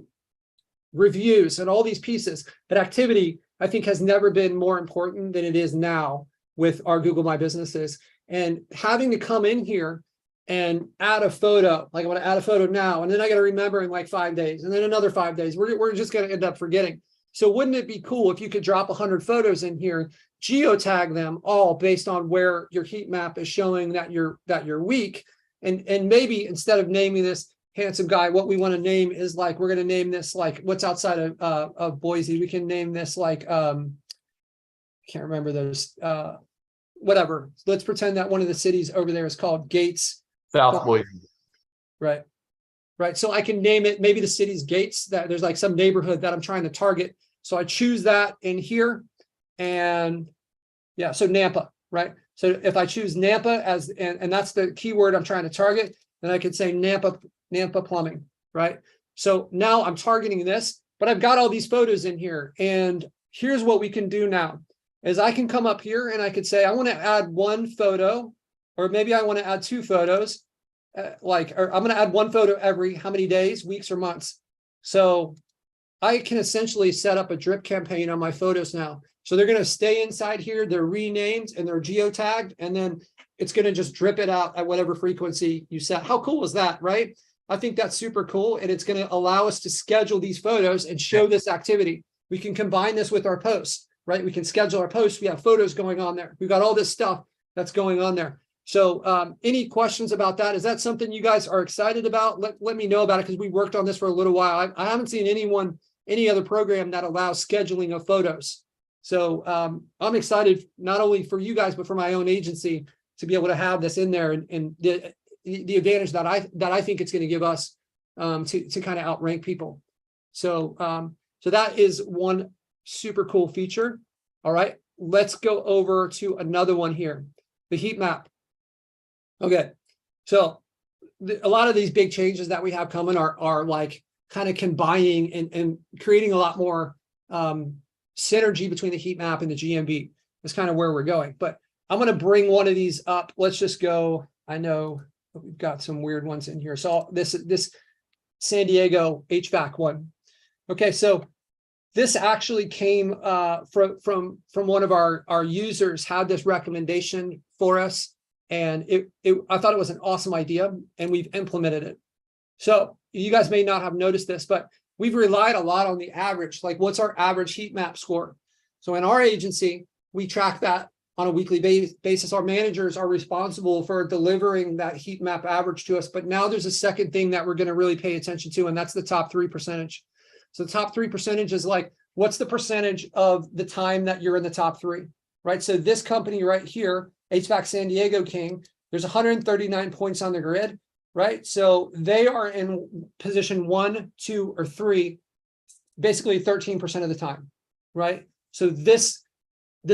reviews and all these pieces. But activity, I think, has never been more important than it is now with our Google My Businesses. And having to come in here and add a photo, like I want to add a photo now, and then I got to remember in like 5 days, and then another 5 days, we're just going to end up forgetting. So wouldn't it be cool if you could drop 100 photos in here, geotag them all based on where your heat map is showing that you're weak, and maybe instead of naming this handsome guy, what we want to name is like, we're going to name this like what's outside of Boise. We can name this like can't remember those whatever. Let's pretend that one of the cities over there is called Gates, South Boise. right? Right. So I can name it, maybe the city's Gates, that there's like some neighborhood that I'm trying to target. So I choose that in here, and yeah, so Nampa, right? So if I choose Nampa as, and that's the keyword I'm trying to target, then I could say Nampa plumbing, right? So now I'm targeting this, but I've got all these photos in here. And here's what we can do now is I can come up here and I could say, I want to add one photo, or maybe I want to add 2 photos. Or I'm going to add one photo every how many days, weeks, or months. So I can essentially set up a drip campaign on my photos now. So they're going to stay inside here. They're renamed and they're geotagged, and then it's going to just drip it out at whatever frequency you set. How cool is that, right? I think that's super cool. And it's going to allow us to schedule these photos and show this activity. We can combine this with our posts, right? We can schedule our posts. We have photos going on there. We've got all this stuff that's going on there. So any questions about that? Is that something you guys are excited about? Let me know about it, because we worked on this for a little while. I haven't seen any other program that allows scheduling of photos. So I'm excited not only for you guys, but for my own agency to be able to have this in there, and the advantage that I think it's going to give us to kind of outrank people. So so that is one super cool feature. All right, let's go over to another one here, the heat map. Okay, so a lot of these big changes that we have coming are like kind of combining and creating a lot more synergy between the heat map and the GMB. That's kind of where we're going. But I'm going to bring one of these up. Let's just go. I know we've got some weird ones in here. So this San Diego HVAC one. Okay, so this actually came from one of our users had this recommendation for us, and I thought it was an awesome idea, and we've implemented it. So you guys may not have noticed this, but we've relied a lot on the average, like what's our average heat map score? So in our agency, we track that on a weekly basis. Our managers are responsible for delivering that heat map average to us. But now there's a second thing that we're going to really pay attention to, and that's the top 3%. So the top 3% is like, what's the percentage of the time that you're in the top 3, right? So this company right here, HVAC San Diego King, there's 139 points on the grid, right? So they are in position 1, 2, or 3, basically 13% of the time, right? So this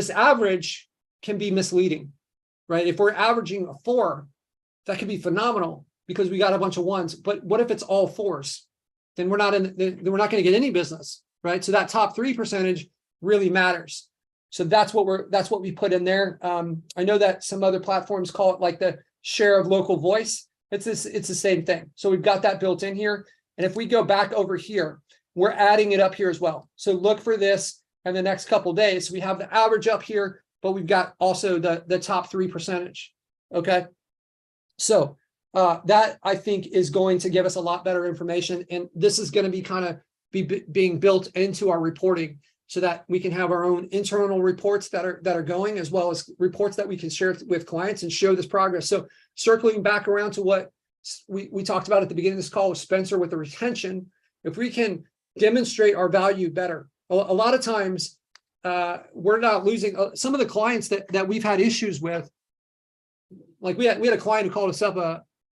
average can be misleading, right? If we're averaging a 4, that could be phenomenal because we got a bunch of 1s. But what if it's all 4s? Then we're not going to get any business, right? So that top 3% really matters. So that's what we put in there. I know that some other platforms call it like the share of local voice. It's the same thing. So we've got that built in here. And if we go back over here, we're adding it up here as well. So look for this in the next couple of days. We have the average up here, but we've got also the top 3%. Okay. So that I think is going to give us a lot better information. And this is going to be kind of being built into our reporting so that we can have our own internal reports that are going, as well as reports that we can share with clients and show this progress. So circling back around to what we talked about at the beginning of this call with Spencer with the retention, if we can demonstrate our value better, a lot of times we're not losing some of the clients that we've had issues with. Like we had a client who called us up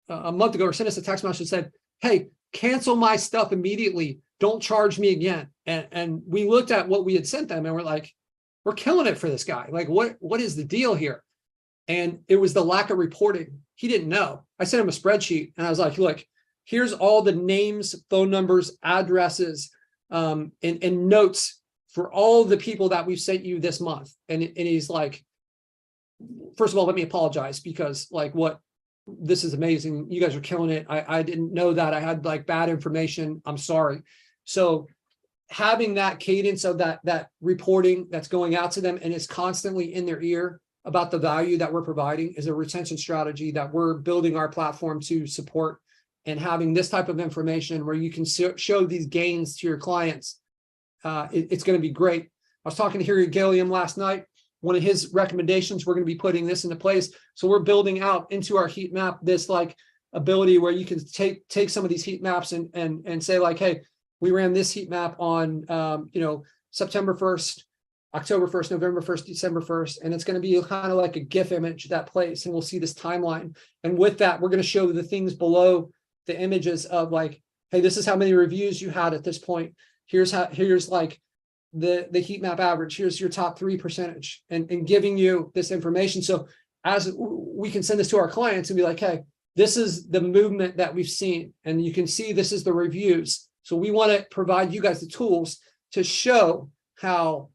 a month ago or sent us a text message and said, hey, cancel my stuff immediately. Don't charge me again. And we looked at what we had sent them and we're like, we're killing it for this guy. Like, what is the deal here? And it was the lack of reporting. He didn't know. I sent him a spreadsheet and I was like, look, here's all the names, phone numbers, addresses, and notes for all the people that we've sent you this month. And he's like, first of all, let me apologize because like this is amazing. You guys are killing it. I didn't know that. I had like bad information. I'm sorry. So having that cadence of that reporting that's going out to them and it's constantly in their ear about the value that we're providing is a retention strategy that we're building our platform to support. And having this type of information where you can show these gains to your clients, it's going to be great. I was talking to Harry Gilliam last night. One of his recommendations, we're going to be putting this into place. So we're building out into our heat map this like ability where you can take some of these heat maps and say like, hey, we ran this heat map on September 1st, October 1st, November 1st, December 1st, and it's going to be kind of like a GIF image that plays, and we'll see this timeline. And with that, we're going to show the things below the images of like, hey, this is how many reviews you had at this point. Here's like the heat map average. Here's your top 3% and giving you this information. So as we can send this to our clients and be like, hey, this is the movement that we've seen. And you can see this is the reviews. So we want to provide you guys the tools to show how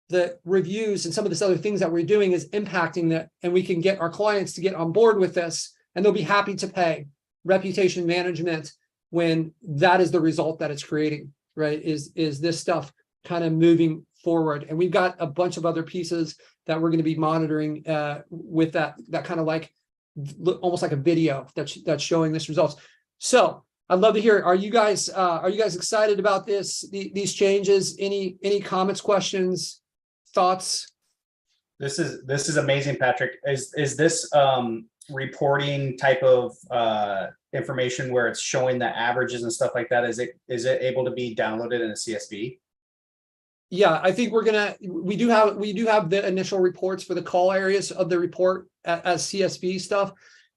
the reviews and some of this other things that we're doing is impacting that. And we can get our clients to get on board with this and they'll be happy to pay reputation management when that is the result that it's creating. right? Is this stuff kind of moving forward? And we've got a bunch of other pieces that we're going to be monitoring with that kind of like almost like a video that's showing this results. So I'd love to hear, are you guys excited about these changes? Any comments, questions, thoughts? This is amazing, Patrick. Is this reporting type of information where it's showing the averages and stuff like that? Is it able to be downloaded in a CSV? Yeah, I think we do have the initial reports for the call areas of the report as CSV stuff.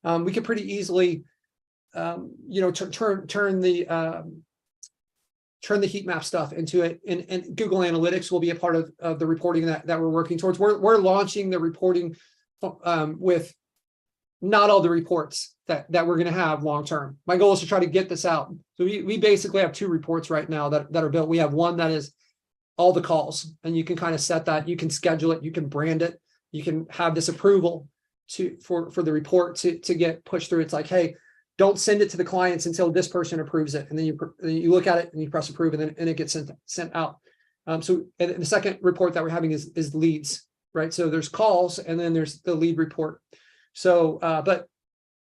We could pretty easily, turn the heat map stuff into it, and Google Analytics will be a part of the reporting that we're working towards. We're launching the reporting with not all the reports that we're going to have long term. My goal is to try to get this out. So we basically have 2 reports right now that are built. We have one that is all the calls, and you can kind of set that, you can schedule it, you can brand it, you can have this approval for the report to get pushed through. It's like, hey, don't send it to the clients until this person approves it, and then you look at it and you press approve, and then it gets sent out. So and the second report that we're having is leads, right? So there's calls, and then there's the lead report. So, but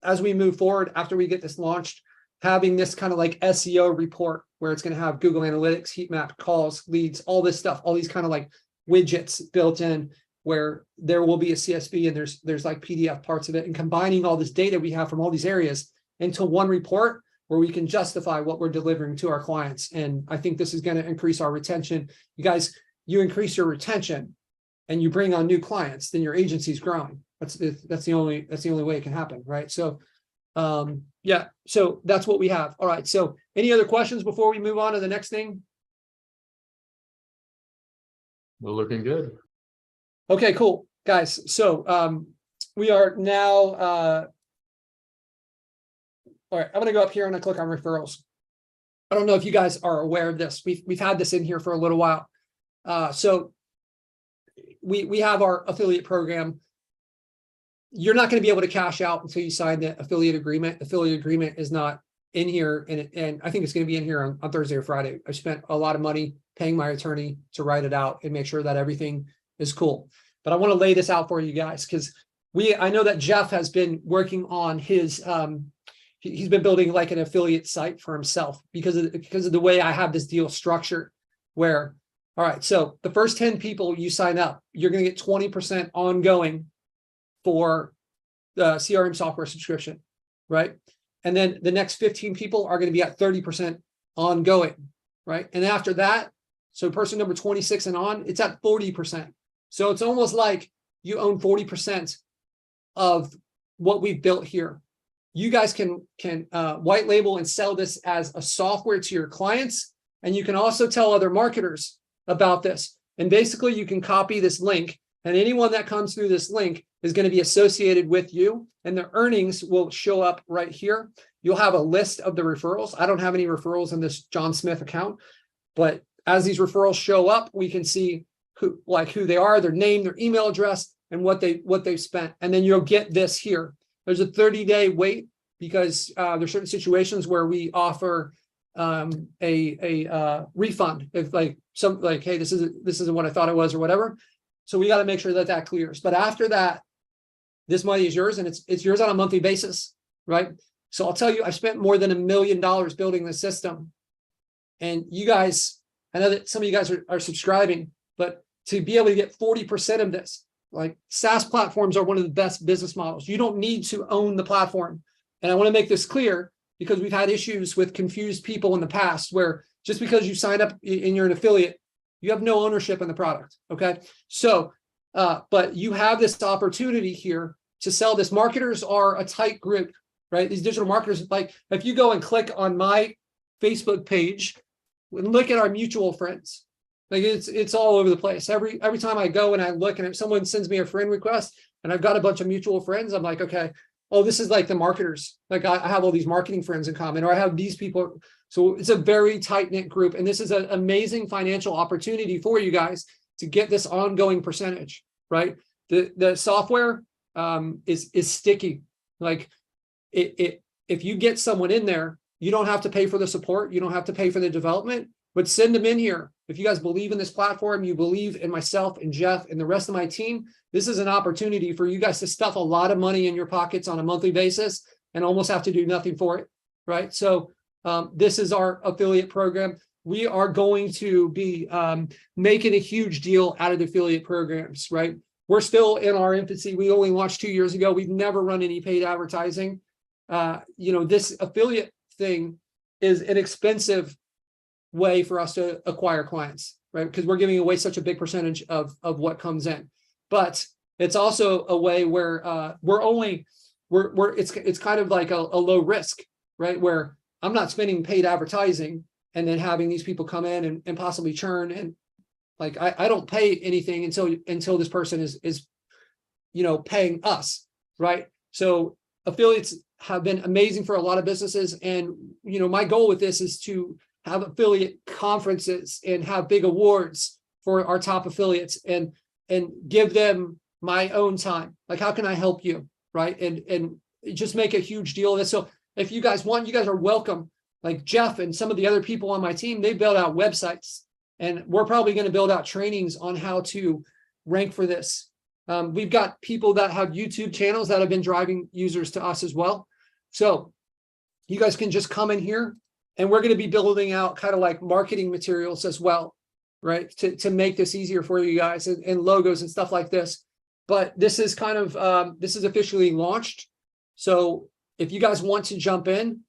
as we move forward, after we get this launched, having this kind of like SEO report where it's going to have Google Analytics, heat map, calls, leads, all this stuff, all these kind of like widgets built in, where there will be a CSV and there's like PDF parts of it, and combining all this data we have from all these areas into one report where we can justify what we're delivering to our clients. And I think this is going to increase our retention. You guys, you increase your retention and you bring on new clients, then your agency's growing. That's the only way it can happen, right? So yeah, so that's what we have. All right, so any other questions before we move on to the next thing? We're looking good. Okay, cool, guys. So we are now all right, I'm gonna go up here and I click on referrals. I don't know if you guys are aware of this. We've had this in here for a little while. So we have our affiliate program. You're not going to be able to cash out until you sign the affiliate agreement. Affiliate agreement is not in here, and I think it's going to be in here on Thursday or Friday. I spent a lot of money paying my attorney to write it out and make sure that everything is cool. But I want to lay this out for you guys, because I know that Jeff has been working on his he's been building like an affiliate site for himself because of the way I have this deal structured, where, all right, so the first 10 people you sign up, you're going to get 20% ongoing for the CRM software subscription, right? And then the next 15 people are going to be at 30% ongoing, right? And after that, so person number 26 and on, it's at 40%. So it's almost like you own 40% of what we've built here. You guys can white label and sell this as a software to your clients, and you can also tell other marketers about this. And basically, you can copy this link, and anyone that comes through this link is going to be associated with you, and the earnings will show up right here. You'll have a list of the referrals. I don't have any referrals in this John Smith account, but as these referrals show up, we can see who they are, their name, their email address, and what they've spent. And then you'll get this here. There's a 30-day wait, because there's certain situations where we offer a refund if hey, this isn't what I thought it was or whatever. So we got to make sure that clears. But after that, this money is yours, and it's yours on a monthly basis, right? So I'll tell you, I spent more than $1 million building the system, and you guys, I know that some of you guys are subscribing, but to be able to get 40% of this, like, SaaS platforms are one of the best business models. You don't need to own the platform. And I want to make this clear, because we've had issues with confused people in the past, where just because you sign up and you're an affiliate, you have no ownership in the product. Okay. So, but you have this opportunity here to sell this. Marketers are a tight group, right? These digital marketers, like, if you go and click on my Facebook page and look at our mutual friends, like, it's all over the place. Every time I go and I look, and if someone sends me a friend request and I've got a bunch of mutual friends, I'm like, okay, oh, this is like the marketers. Like, I have all these marketing friends in common, or I have these people. So it's a very tight-knit group. And this is an amazing financial opportunity for you guys to get this ongoing percentage, right? The software is sticky. Like, if you get someone in there, you don't have to pay for the support. You don't have to pay for the development. but send them in here. If you guys believe in this platform, you believe in myself and Jeff and the rest of my team, this is an opportunity for you guys to stuff a lot of money in your pockets on a monthly basis and almost have to do nothing for it, right? So this is our affiliate program. We are going to be making a huge deal out of the affiliate programs, right? We're still in our infancy. We only launched 2 years ago. We've never run any paid advertising. This affiliate thing is an expensive way for us to acquire clients, right? Because we're giving away such a big percentage of what comes in. But it's also a way where it's kind of like a low risk, right? Where I'm not spending paid advertising and then having these people come in and possibly churn. And like, I don't pay anything until this person is paying us, right? So affiliates have been amazing for a lot of businesses. And, my goal with this is to have affiliate conferences and have big awards for our top affiliates and give them my own time. Like, how can I help you? Right. And just make a huge deal of this. So if you guys want, you guys are welcome. Like Jeff and some of the other people on my team, they build out websites, and we're probably going to build out trainings on how to rank for this. We've got people that have YouTube channels that have been driving users to us as well. So you guys can just come in here, and we're going to be building out kind of like marketing materials as well, right? To make this easier for you guys and logos and stuff like this. But this is kind of, this is officially launched. So if you guys want to jump in,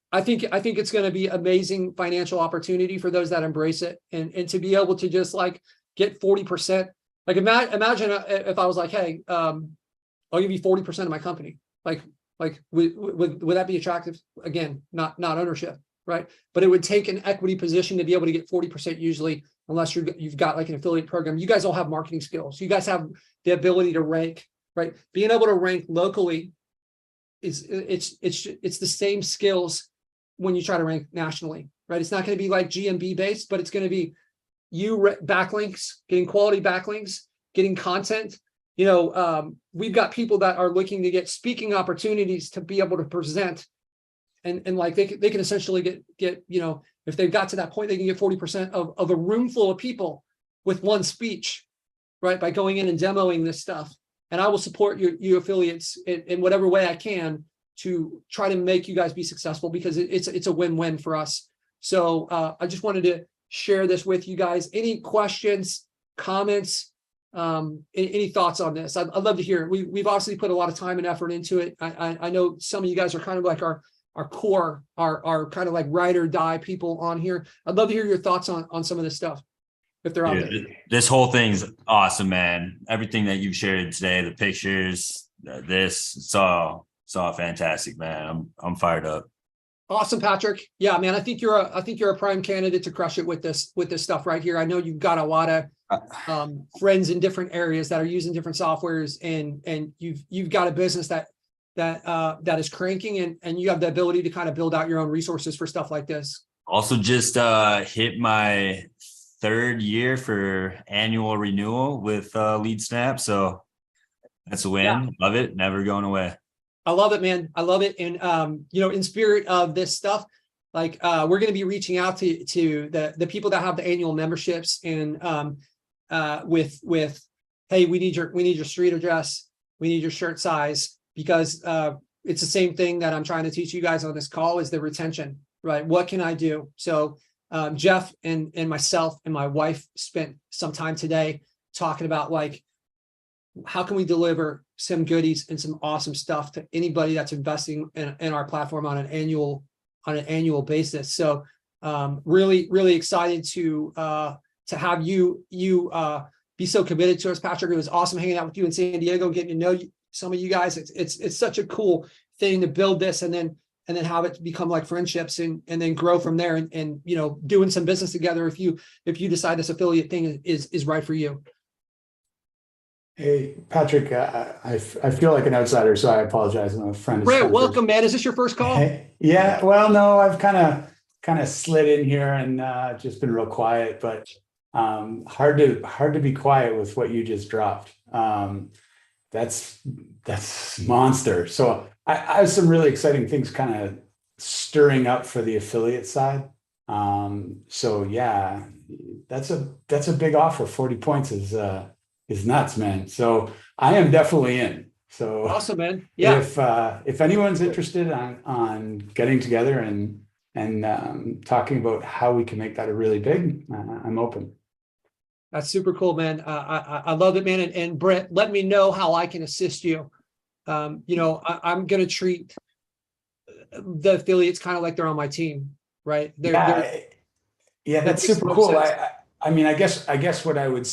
I think it's going to be amazing financial opportunity for those that embrace it, and to be able to just like get 40%. Like imagine if I was like, hey, I'll give you 40% of my company. Like would that be attractive? Again, not ownership, right? But it would take an equity position to be able to get 40% usually, unless you've got like an affiliate program. You guys all have marketing skills. You guys have the ability to rank, right? Being able to rank locally it's the same skills when you try to rank nationally, right? It's not going to be like GMB based, but it's going to be backlinks, getting quality backlinks, getting content. We've got people that are looking to get speaking opportunities to be able to present, and like they can essentially get if they've got to that point, they can get 40% of a room full of people with one speech, right? By going in and demoing this stuff. And I will support you affiliates in whatever way I can to try to make you guys be successful, because it's a win-win for us. So I just wanted to share this with you guys. Any questions, comments, any thoughts on this? I'd love to hear it. We've obviously put a lot of time and effort into it. I know some of you guys are kind of like our core, our kind of like ride or die people on here. I'd love to hear your thoughts on some of this stuff, if they're out there. This whole thing's awesome, man. Everything that you've shared today, the pictures, it's all fantastic, man. I'm fired up. Awesome, Patrick. Yeah, man. I think you're a prime candidate to crush it with this stuff right here. I know you've got a lot of friends in different areas that are using different softwares, and you've got a business that is cranking, and you have the ability to kind of build out your own resources for stuff like this. Also, just hit my 3rd year for annual renewal with LeadSnap, so that's a win. Yeah. Love it. Never going away. I love it, man. I love it. And, in spirit of this stuff, like we're going to be reaching out to the people that have the annual memberships, and with, hey, we need your street address. We need your shirt size, because it's the same thing that I'm trying to teach you guys on this call, is the retention, right? What can I do? So Jeff and myself and my wife spent some time today talking about, like, how can we deliver some goodies and some awesome stuff to anybody that's investing in our platform on an annual basis. So really, really excited to have you be so committed to us, Patrick. It was awesome hanging out with you in San Diego, getting to know some of you guys. It's such a cool thing to build this and then have it become like friendships and then grow from there, and doing some business together if you decide this affiliate thing is right for you. Hey, Patrick, I feel like an outsider, so I apologize. I'm a friend. Brett, welcome, man. Is this your first call? Hey, yeah, well, no, I've kind of slid in here and just been real quiet, but hard to be quiet with what you just dropped. That's monster. So I have some really exciting things kind of stirring up for the affiliate side. So yeah, that's a big offer. 40 points is nuts, man. So I am definitely in. So Awesome, man. Yeah. if anyone's interested on getting together and talking about how we can make that a really big, I'm open. That's super cool, man. I love it, man. And Brent, let me know how I can assist you. I'm going to treat the affiliates kind of like they're on my team, right? Yeah, that's makes super no cool. sense. I mean, I guess what I would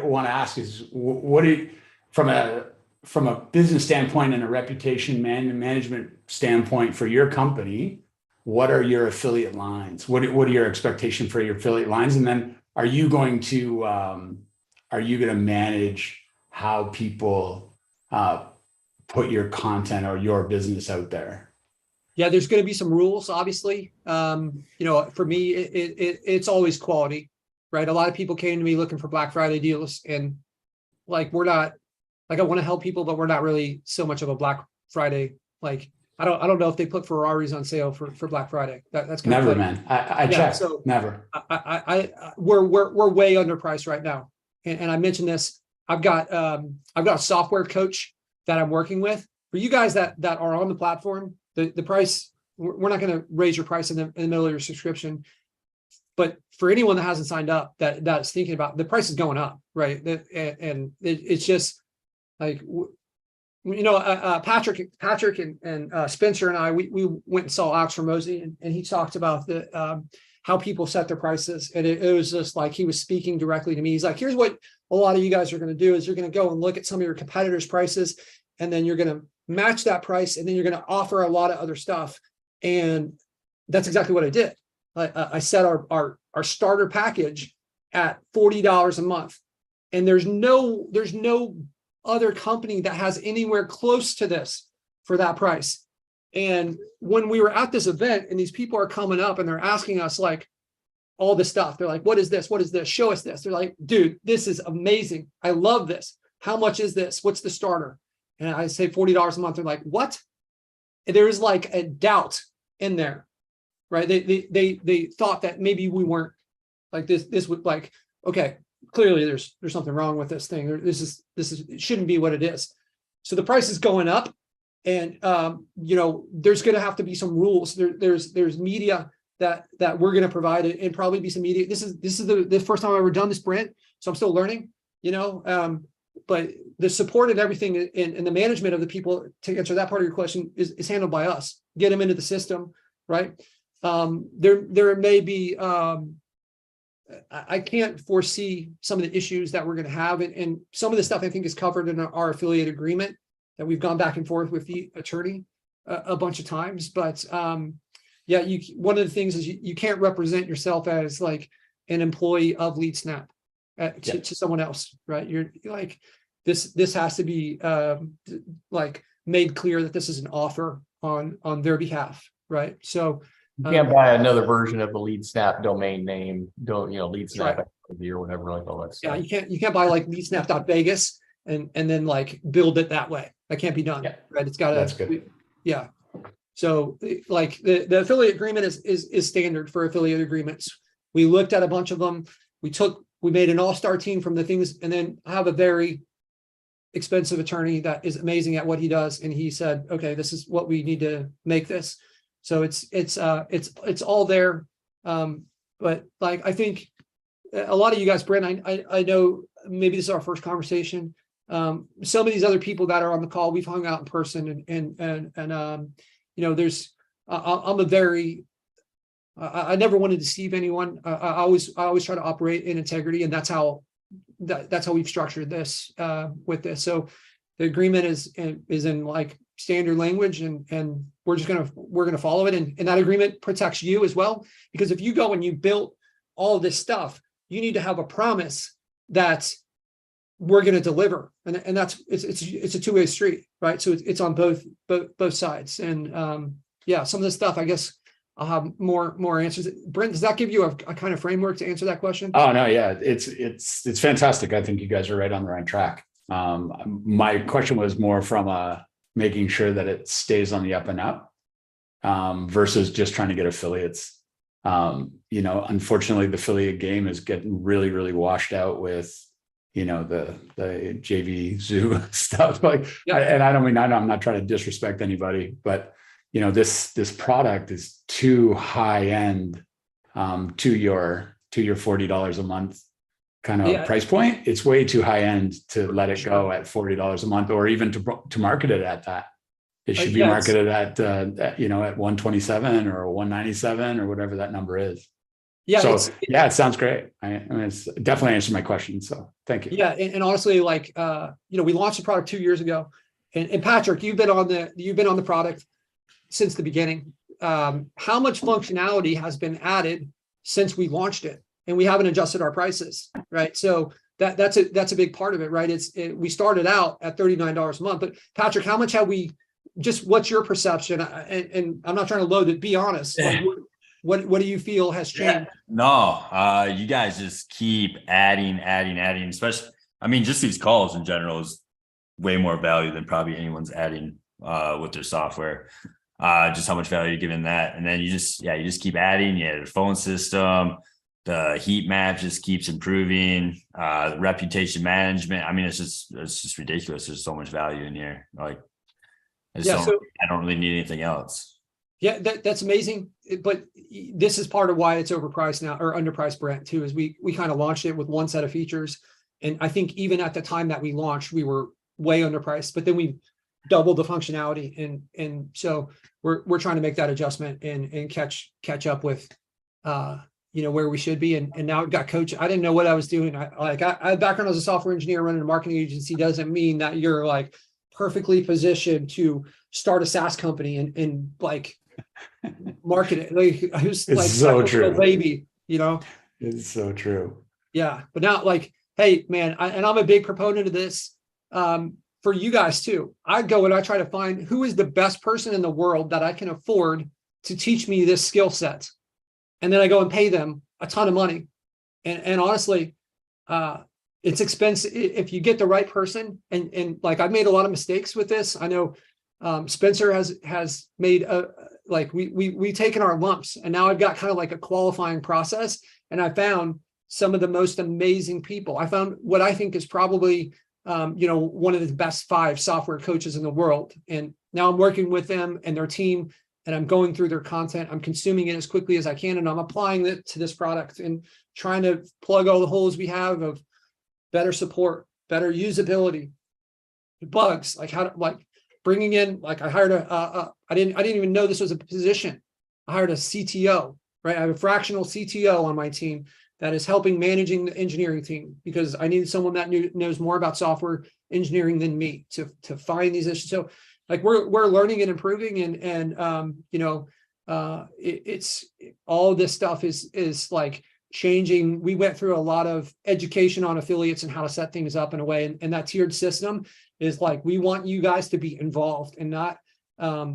want to ask is what do you, from a business standpoint and a reputation management standpoint for your company, what are your affiliate lines? What are your expectations for your affiliate lines? And then are you going to manage how people put your content or your business out there? Yeah, there's going to be some rules, obviously. For me, it's always quality, right? A lot of people came to me looking for Black Friday deals, and we're not, I want to help people, but we're not really so much of a Black Friday. I don't know if they put Ferraris on sale for Black Friday. That's kind Never, of man. I checked. So never. We're way underpriced right now, and I mentioned this. I've got a software coach that I'm working with. For you guys that are on the platform, the price, we're not going to raise your price in the middle of your subscription. But for anyone that hasn't signed up, that's thinking about, the price is going up, right? And it's just like, Patrick and Spencer and I, we went and saw Alex Ramosi, and he talked about how people set their prices. And it was just like, he was speaking directly to me. He's like, here's what a lot of you guys are going to do is you're going to go and look at some of your competitors' prices, and then you're going to match that price, and then you're going to offer a lot of other stuff. And that's exactly what I did. I set our starter package at $40 a month, and there's no other company that has anywhere close to this for that price. And when we were at this event, and these people are coming up and they're asking us all this stuff, they're like, what is this? What is this? Show us this. They're like, dude, this is amazing. I love this. How much is this? What's the starter? And I say $40 a month. They're like, what? And there's a doubt in there, right? They thought that maybe we weren't this would okay, clearly there's something wrong with this thing. This it shouldn't be what it is. So the price is going up, and there's going to have to be some rules. There's media that we're going to provide, and probably be some media. This is the first time I've ever done this, Brent. So I'm still learning, but the support and everything and the management of the people, to answer that part of your question, is handled by us. Get them into the system, right? There may be, I can't foresee some of the issues that we're going to have. And some of the stuff I think is covered in our affiliate agreement that we've gone back and forth with the attorney a bunch of times. But one of the things is you can't represent yourself as an employee of LeadSnap to someone else, right? You're this has to be made clear that this is an offer on their behalf, right? So you can't buy another version of the LeadSnap domain name, LeadSnap right. or whatever all that stuff. Yeah, you can't buy LeadSnap.Vegas and then build it that way. That can't be done, right? It's got to. That's good. Yeah. So the affiliate agreement is standard for affiliate agreements. We looked at a bunch of them. We made an all-star team from the things, and then I have a very expensive attorney that is amazing at what he does. And he said, okay, this is what we need to make this. So it's all there. But I think a lot of you guys, Brent, I know maybe this is our first conversation. Some of these other people that are on the call, we've hung out in person, and I never want to deceive anyone. I always try to operate in integrity, and that's how we've structured this with this. So the agreement is in standard language, and we're gonna follow it, and that agreement protects you as well, because if you go and you build all this stuff, you need to have a promise that we're going to deliver, and that's it's a two-way street, right? So it's on both sides, and some of the stuff, I guess I'll have more answers. Brent, does that give you a kind of framework to answer that question? Oh no, yeah, it's fantastic. I think you guys are right on the right track. My question was more from making sure that it stays on the up and up, versus just trying to get affiliates. You know, unfortunately, the affiliate game is getting really, really washed out with, you know, the JV Zoo stuff. Like, Yeah. I'm not trying to disrespect anybody, but you know, this product is too high end to your $40 a month kind of price point. It's way too high end to let it go at $40 a month, or even to market it at that. It should be marketed at you know, at 127 or 197 or whatever that number is. Yeah. So it sounds great. I mean, it's definitely answered my question. So thank you. Yeah. And honestly, like, you know, we launched the product 2 years ago, and Patrick, you've been on the product since the beginning. How much functionality has been added since we launched it, and we haven't adjusted our prices, right? So that's a big part of it, right? We started out at $39 a month, but Patrick, how much have we? Just what's your perception? And I'm not trying to load it. Be honest. Like, what do you feel has changed? No, you guys just keep adding, especially, I mean, just these calls in general is way more value than probably anyone's adding with their software. Just how much value you're giving that. And then you just keep adding. Yeah, the phone system, the heat map just keeps improving, the reputation management. I mean, it's just ridiculous. There's so much value in here. Like, I don't really need anything else. Yeah, that's amazing. But this is part of why it's overpriced now, or underpriced, Brent, too, is we kind of launched it with one set of features. And I think even at the time that we launched, we were way underpriced, but then we doubled the functionality. And so we're trying to make that adjustment and catch up with, you know, where we should be. And now I've got coach. I didn't know what I was doing. I had background as a software engineer running a marketing agency. Doesn't mean that you're like perfectly positioned to start a SaaS company and like market it. Like, I was it's like so true, baby, you know. It's so true. Yeah, but now, like, hey, man, I'm a big proponent of this. For you guys too. I go and I try to find who is the best person in the world that I can afford to teach me this skill set, and then I go and pay them a ton of money. And honestly, it's expensive if you get the right person. And like, I've made a lot of mistakes with this. I know Spencer has made we've taken our lumps, and now I've got kind of like a qualifying process. And I found some of the most amazing people. I found what I think is probably you know, one of the best 5 software coaches in the world. And now I'm working with them and their team, and I'm going through their content. I'm consuming it as quickly as I can, and I'm applying it to this product and trying to plug all the holes we have of better support, better usability, bugs, like how to, like bringing in, like I hired I didn't even know this was a position. I hired a CTO, right? I have a fractional CTO on my team that is helping managing the engineering team, because I needed someone that knows more about software engineering than me to find these issues. So like we're learning and improving, and you know, it's all this stuff is like changing. We went through a lot of education on affiliates and how to set things up in a way, and that tiered system is like, we want you guys to be involved and not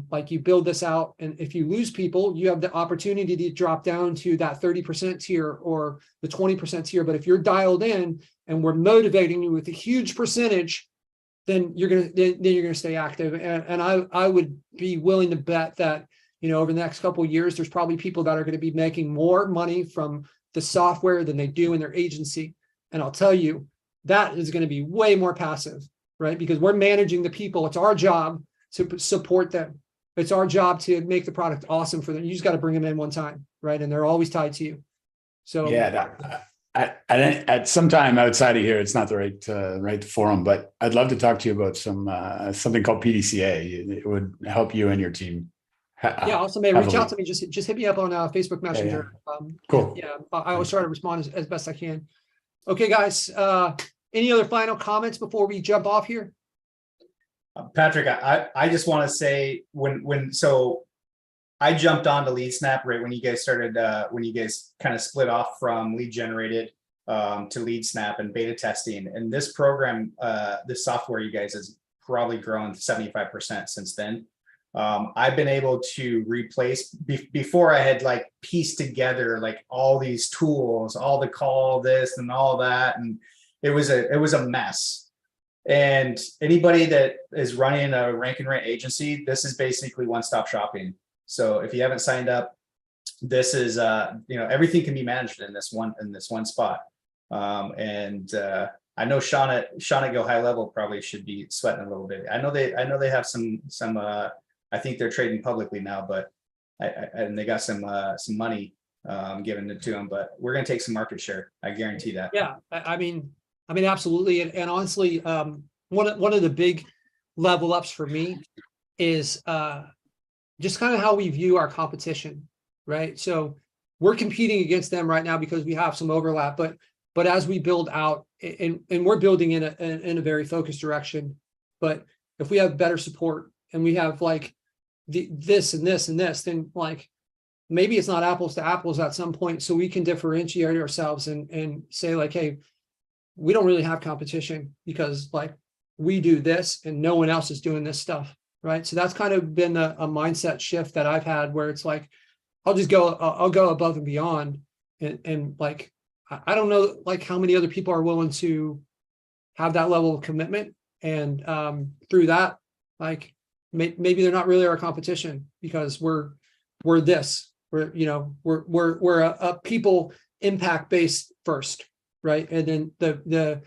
like you build this out, and if you lose people, you have the opportunity to drop down to that 30% tier or the 20% tier. But if you're dialed in and we're motivating you with a huge percentage, then you're gonna stay active. And I would be willing to bet that, you know, over the next couple of years, there's probably people that are going to be making more money from the software than they do in their agency. And I'll tell you, that is going to be way more passive, right? Because we're managing the people. It's our job to support them. It's our job to make the product awesome for them. You just got to bring them in one time, right? And they're always tied to you. So yeah, at some time outside of here, it's not the right forum, but I'd love to talk to you about something called PDCA. It would help you and your team. Yeah, also, man, reach out to me. Just hit me up on Facebook Messenger. Yeah. Cool. Yeah, I always try to respond as best I can. Okay, guys. Any other final comments before we jump off here? Patrick, I just want to say so I jumped onto LeadSnap right when you guys started, when you guys kind of split off from Lead Generated to LeadSnap and beta testing. And this program, this software, you guys has probably grown 75% since then. I've been able to replace before I had like pieced together like all these tools, all the call this and all that, and it was a mess. And anybody that is running a rank and rent agency, this is basically one-stop shopping. So if you haven't signed up, this is, everything can be managed in this one spot. I know Sean at Go High Level probably should be sweating a little bit. I know they have some I think they're trading publicly now, but and they got some money given it to them, but we're going to take some market share. I guarantee that. Yeah, I mean, absolutely. And honestly, one of the big level ups for me is just kind of how we view our competition, right? So we're competing against them right now because we have some overlap, but as we build out, and we're building in a very focused direction, but if we have better support and we have like this and this and this, then like maybe it's not apples to apples at some point, so we can differentiate ourselves and say like, hey, we don't really have competition because like we do this and no one else is doing this stuff, right? So that's kind of been a mindset shift that I've had, where it's like I'll go above and beyond, and like I don't know like how many other people are willing to have that level of commitment, and through that, like maybe they're not really our competition because we're a people impact based first, right? And then the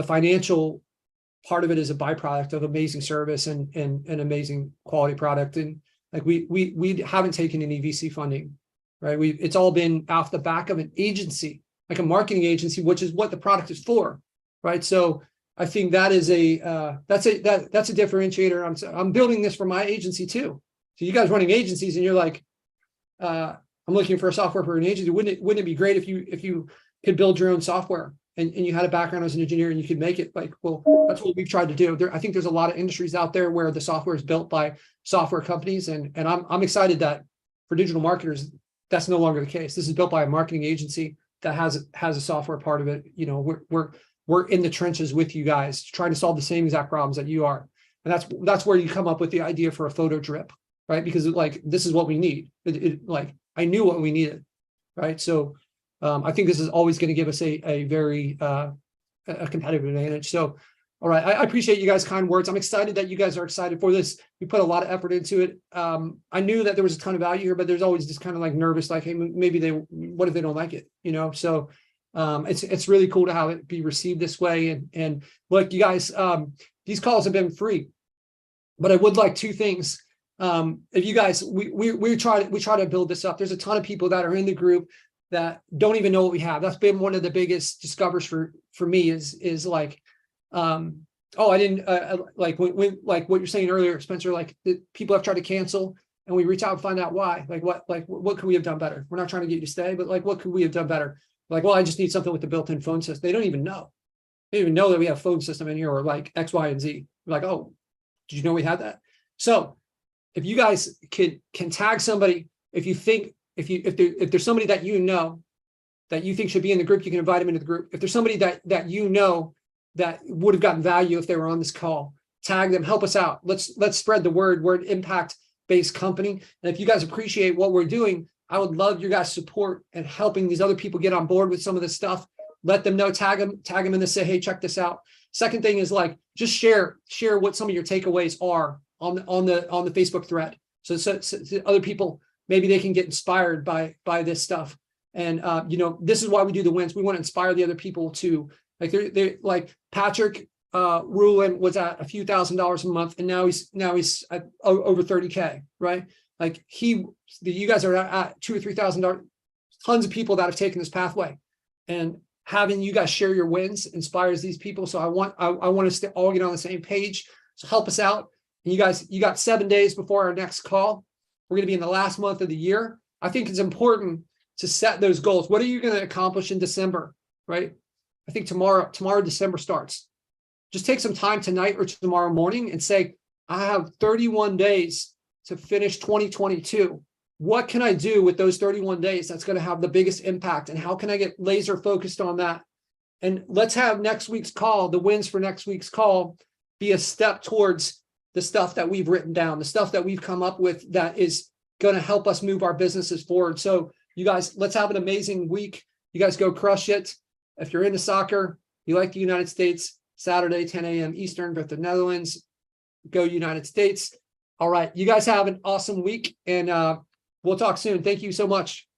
financial part of it is a byproduct of amazing service and an amazing quality product. And like we haven't taken any VC funding, right? It's all been off the back of an agency, like a marketing agency, which is what the product is for, right? So I think that is that's a differentiator. I'm building this for my agency too. So you guys running agencies and you're like, I'm looking for a software for an agency. Wouldn't it be great if you could build your own software and you had a background as an engineer and you could make it? Like, well, that's what we've tried to do. I think there's a lot of industries out there where the software is built by software companies, and I'm excited that for digital marketers, that's no longer the case. This is built by a marketing agency that has a software part of it. You know, we're in the trenches with you guys, trying to solve the same exact problems that you are, and that's where you come up with the idea for a photo drip, right? Because like this is what we need. Like I knew what we needed, right? So I think this is always going to give us a very a competitive advantage. So, all right, I appreciate you guys' kind words. I'm excited that you guys are excited for this. We put a lot of effort into it. I knew that there was a ton of value here, but there's always just kind of like nervous, like, hey, maybe what if they don't like it, you know? So it's really cool to have it be received this way. And look, you guys, these calls have been free, but I would like two things. If you guys, we try to build this up. There's a ton of people that are in the group that don't even know what we have. That's been one of the biggest discoveries for me is like, I didn't like when like what you're saying earlier, Spencer, like people have tried to cancel and we reach out and find out why. Like what could we have done better? We're not trying to get you to stay, but like what could we have done better? Like, well, I just need something with the built-in phone system. They don't even know. They don't even know that we have a phone system in here or like X, Y, and Z. We're like, oh, did you know we had that? So if you guys can tag somebody, if you think if there's somebody that you know that you think should be in the group, you can invite them into the group. If there's somebody that you know that would have gotten value if they were on this call, tag them, help us out. Let's spread the word. We're an impact-based company. And if you guys appreciate what we're doing, I would love your guys' support and helping these other people get on board with some of this stuff. Let them know, tag them in this, say, hey, check this out. Second thing is like, just share what some of your takeaways are on the Facebook thread. So other people, maybe they can get inspired by this stuff. And this is why we do the wins. We want to inspire the other people to they're like Patrick Rulin was at a few $1,000s a month, and now he's at over 30K, right? Like you guys are at $2,000 or $3,000. Tons of people that have taken this pathway, and having you guys share your wins inspires these people. So I want us to all get on the same page. So help us out. And you got 7 days before our next call. We're going to be in the last month of the year. I think it's important to set those goals. What are you going to accomplish in December, right? I think tomorrow December starts. Just take some time tonight or tomorrow morning and say, I have 31 days to finish 2022. What can I do with those 31 days that's going to have the biggest impact? And how can I get laser focused on that? And let's have next week's call, the wins for next week's call, be a step towards the stuff that we've written down, the stuff that we've come up with that is going to help us move our businesses forward. So you guys, let's have an amazing week. You guys go crush it. If you're into soccer, you like the United States, Saturday, 10 a.m. Eastern, but the Netherlands, go United States. All right. You guys have an awesome week, and we'll talk soon. Thank you so much.